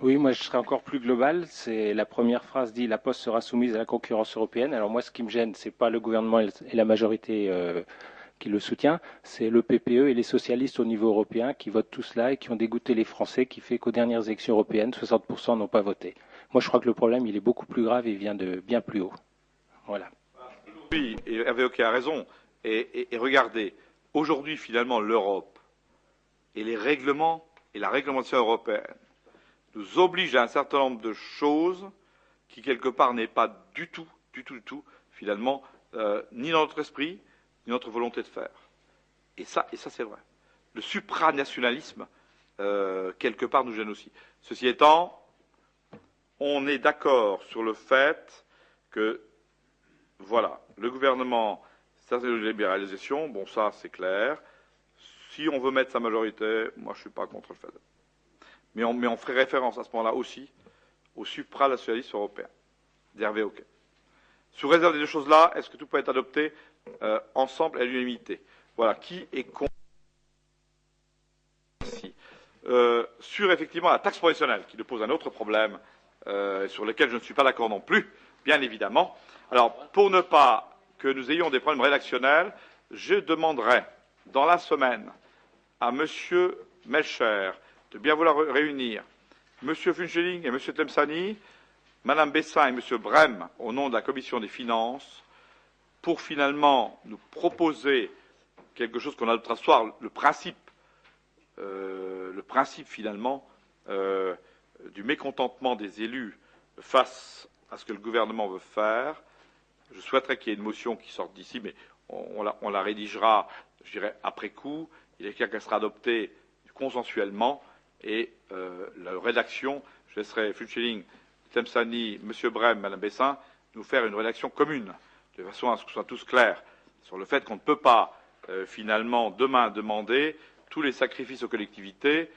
Oui, moi je serais encore plus global. C'est la première phrase dit la Poste sera soumise à la concurrence européenne. Alors moi, ce qui me gêne, c'est pas le gouvernement et la majorité qui le soutient, c'est le PPE et les socialistes au niveau européen qui votent tout cela et qui ont dégoûté les Français, qui fait qu'aux dernières élections européennes, 60% n'ont pas voté. Moi, je crois que le problème, il est beaucoup plus grave et vient de bien plus haut. Voilà. Oui, et Hervé Hocquet a raison. Et regardez, aujourd'hui, finalement, l'Europe et les règlements et la réglementation européenne nous obligent à un certain nombre de choses qui, quelque part, n'est pas du tout, finalement, ni dans notre esprit, ni notre volonté de faire. Et ça c'est vrai. Le supranationalisme, quelque part, nous gêne aussi. Ceci étant, on est d'accord sur le fait que, voilà, le gouvernement, ça c'est une libéralisation, bon ça c'est clair. Si on veut mettre sa majorité, moi je ne suis pas contre le fait. Mais on ferait référence à ce moment-là aussi au supranationalisme européen, d'Hervé Hocquet. Sous réserve des deux choses-là, est-ce que tout peut être adopté ensemble à l'unanimité? Voilà, qui est contre? Merci. Sur effectivement la taxe professionnelle, qui nous pose un autre problème, sur lequel je ne suis pas d'accord non plus, bien évidemment. Alors, pour ne pas que nous ayons des problèmes rédactionnels, je demanderai dans la semaine à M. Melcher de bien vouloir réunir M. Funcheling et M. Tlemceni, Mme Bessin et M. Brem, au nom de la Commission des finances, pour finalement nous proposer quelque chose qu'on adoptera ce soir, le principe finalement du mécontentement des élus face à ce que le gouvernement veut faire. Je souhaiterais qu'il y ait une motion qui sorte d'ici, mais on la rédigera, je dirais, après coup. Il est clair qu'elle sera adoptée consensuellement, et la rédaction, je laisserai Funcheling Temsani, M. Brem, Mme Bessin, nous faire une rédaction commune, de façon à ce que ce soit tous clairs sur le fait qu'on ne peut pas finalement demain demander tous les sacrifices aux collectivités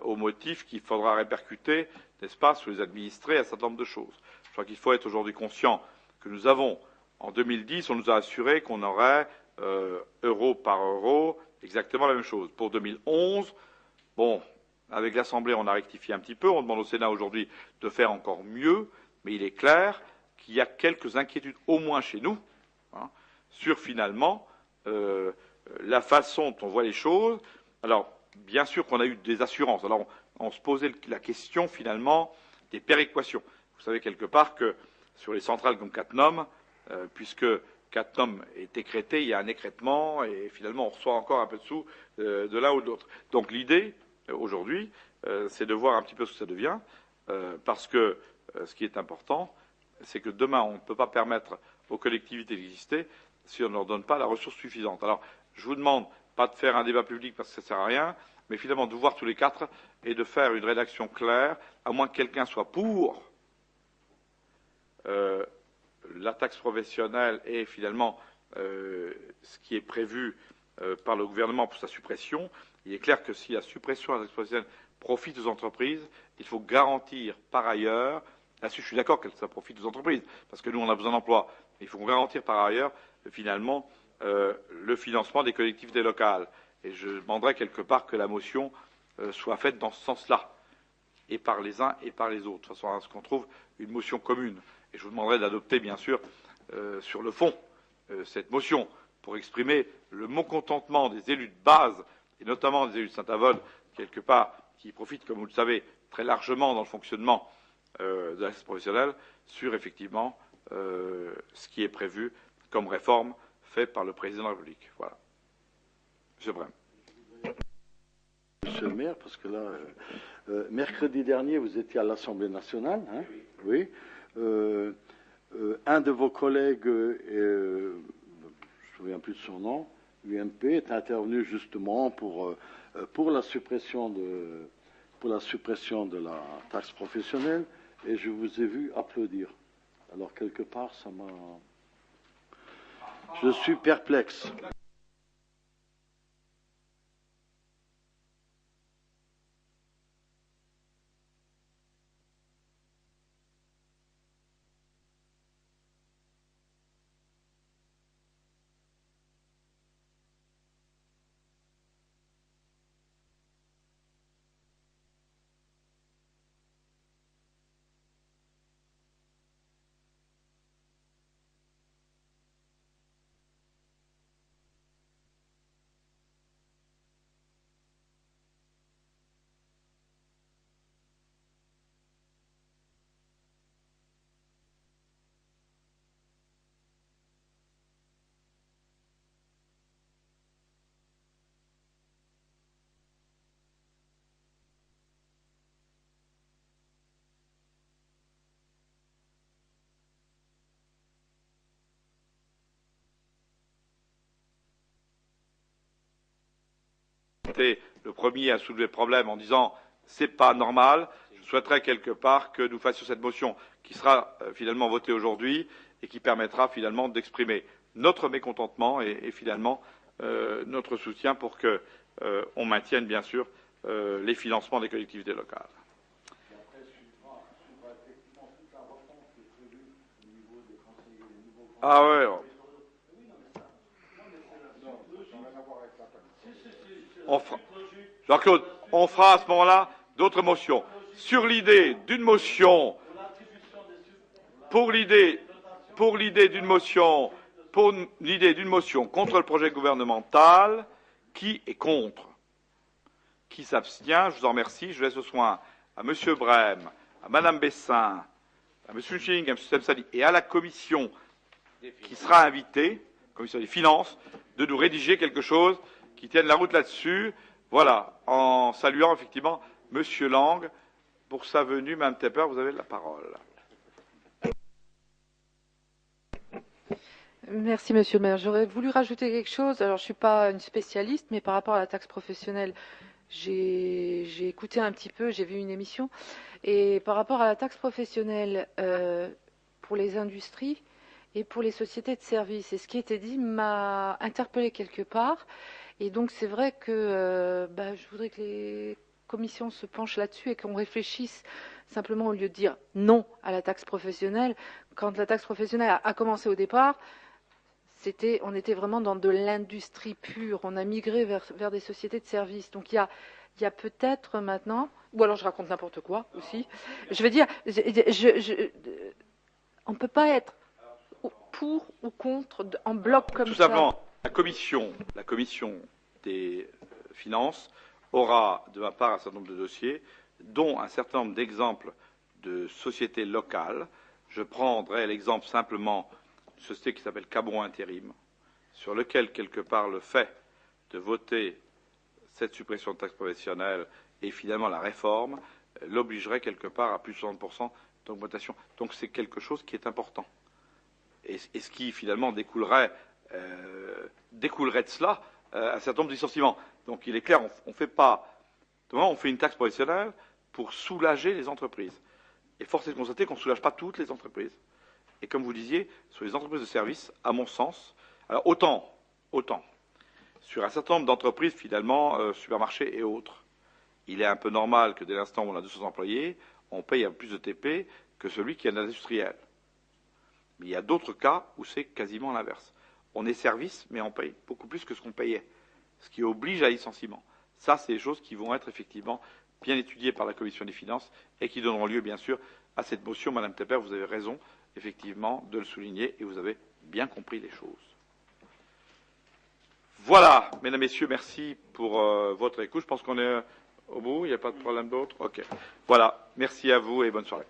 au motif qu'il faudra répercuter, n'est-ce pas, sur les administrés un certain nombre de choses. Je crois qu'il faut être aujourd'hui conscient que nous avons, en 2010, on nous a assuré qu'on aurait euro par euro exactement la même chose. Pour 2011, bon, avec l'Assemblée, on a rectifié un petit peu. On demande au Sénat aujourd'hui de faire encore mieux, mais il est clair qu'il y a quelques inquiétudes, au moins chez nous, sur finalement la façon dont on voit les choses. Alors, bien sûr qu'on a eu des assurances. Alors, on se posait la question finalement des péréquations. Vous savez quelque part que sur les centrales comme Cattenom, puisque Cattenom est écrété, il y a un écrêtement et finalement on reçoit encore un peu de sous de l'un ou de l'autre. Donc l'idée aujourd'hui, c'est de voir un petit peu ce que ça devient, parce que ce qui est important, c'est que demain on ne peut pas permettre aux collectivités d'exister si on ne leur donne pas la ressource suffisante. Alors je vous demande pas de faire un débat public parce que ça ne sert à rien, mais finalement de voir tous les quatre et de faire une rédaction claire, à moins que quelqu'un soit pour la taxe professionnelle et finalement ce qui est prévu par le gouvernement pour sa suppression. Il est clair que si la suppression de la taxe professionnelle profite aux entreprises, il faut garantir par ailleurs, là-dessus je suis d'accord que ça profite aux entreprises, parce que nous on a besoin d'emplois, mais il faut garantir par ailleurs finalement le financement des collectivités locales. Et je demanderais quelque part que la motion soit faite dans ce sens-là, et par les uns et par les autres, de façon à ce qu'on trouve une motion commune. Et je vous demanderai d'adopter, bien sûr, sur le fond, cette motion, pour exprimer le mécontentement des élus de base, et notamment des élus de Saint-Avold, quelque part, qui profitent, comme vous le savez, très largement dans le fonctionnement de la taxe professionnelle, sur effectivement ce qui est prévu comme réforme faite par le président de la République. Voilà. Monsieur Brem. Monsieur le maire, parce que là, mercredi dernier, vous étiez à l'Assemblée nationale, hein, oui. Un de vos collègues, je ne me souviens plus de son nom, UMP, est intervenu justement pour la suppression de la taxe professionnelle, et je vous ai vu applaudir. Alors quelque part, ça m'a... Je suis perplexe. Le premier à soulever le problème en disant c'est pas normal. Je souhaiterais quelque part que nous fassions cette motion qui sera finalement votée aujourd'hui et qui permettra finalement d'exprimer notre mécontentement et finalement notre soutien pour que on maintienne bien sûr les financements des collectivités locales. Ah ouais. Jean-Claude, on fera à ce moment-là d'autres motions. Sur l'idée d'une motion, pour l'idée d'une motion contre le projet gouvernemental, qui est contre? Qui s'abstient? Je vous en remercie. Je laisse le soin à M. Brem, à Mme Bessin, à M. Ching, à M. Temsani et à la commission qui sera invitée, commission des finances, de nous rédiger quelque chose qui tienne la route là-dessus. Voilà, en saluant effectivement M. Lang pour sa venue. Mme Tepper, vous avez la parole. Merci, Monsieur le maire. J'aurais voulu rajouter quelque chose. Alors, je ne suis pas une spécialiste, mais par rapport à la taxe professionnelle, j'ai écouté un petit peu, j'ai vu une émission, et par rapport à la taxe professionnelle pour les industries et pour les sociétés de services, et ce qui était dit m'a interpellé quelque part. Et donc c'est vrai que je voudrais que les commissions se penchent là-dessus et qu'on réfléchisse simplement au lieu de dire non à la taxe professionnelle. Quand la taxe professionnelle a commencé au départ, on était vraiment dans de l'industrie pure. On a migré vers des sociétés de services. Donc il y a peut-être maintenant, ou alors je raconte n'importe quoi aussi. Je veux dire, on ne peut pas être pour ou contre en bloc comme ça. Tout simplement, la commission des finances aura de ma part un certain nombre de dossiers, dont un certain nombre d'exemples de sociétés locales. Je prendrai l'exemple simplement d'une société qui s'appelle Cabron Intérim, sur lequel, quelque part, le fait de voter cette suppression de taxe professionnelle et finalement la réforme l'obligerait quelque part à plus de 60% d'augmentation. Donc c'est quelque chose qui est important. Et ce qui finalement découlerait de cela un certain nombre de licenciements. Donc il est clair, on fait une taxe professionnelle pour soulager les entreprises. Et force est de constater qu'on ne soulage pas toutes les entreprises. Et comme vous disiez, sur les entreprises de services, à mon sens, alors autant sur un certain nombre d'entreprises, finalement, supermarchés et autres, il est un peu normal que dès l'instant où on a 200 employés, on paye un peu plus de TP que celui qui est un industriel. Mais il y a d'autres cas où c'est quasiment l'inverse. On est service, mais on paye beaucoup plus que ce qu'on payait, ce qui oblige à licenciement. Ça, c'est des choses qui vont être effectivement bien étudiées par la Commission des finances et qui donneront lieu, bien sûr, à cette motion. Madame Tepper, vous avez raison, effectivement, de le souligner et vous avez bien compris les choses. Voilà, mesdames, messieurs, merci pour votre écoute. Je pense qu'on est au bout, il n'y a pas de problème d'autre. OK. Voilà, merci à vous et bonne soirée.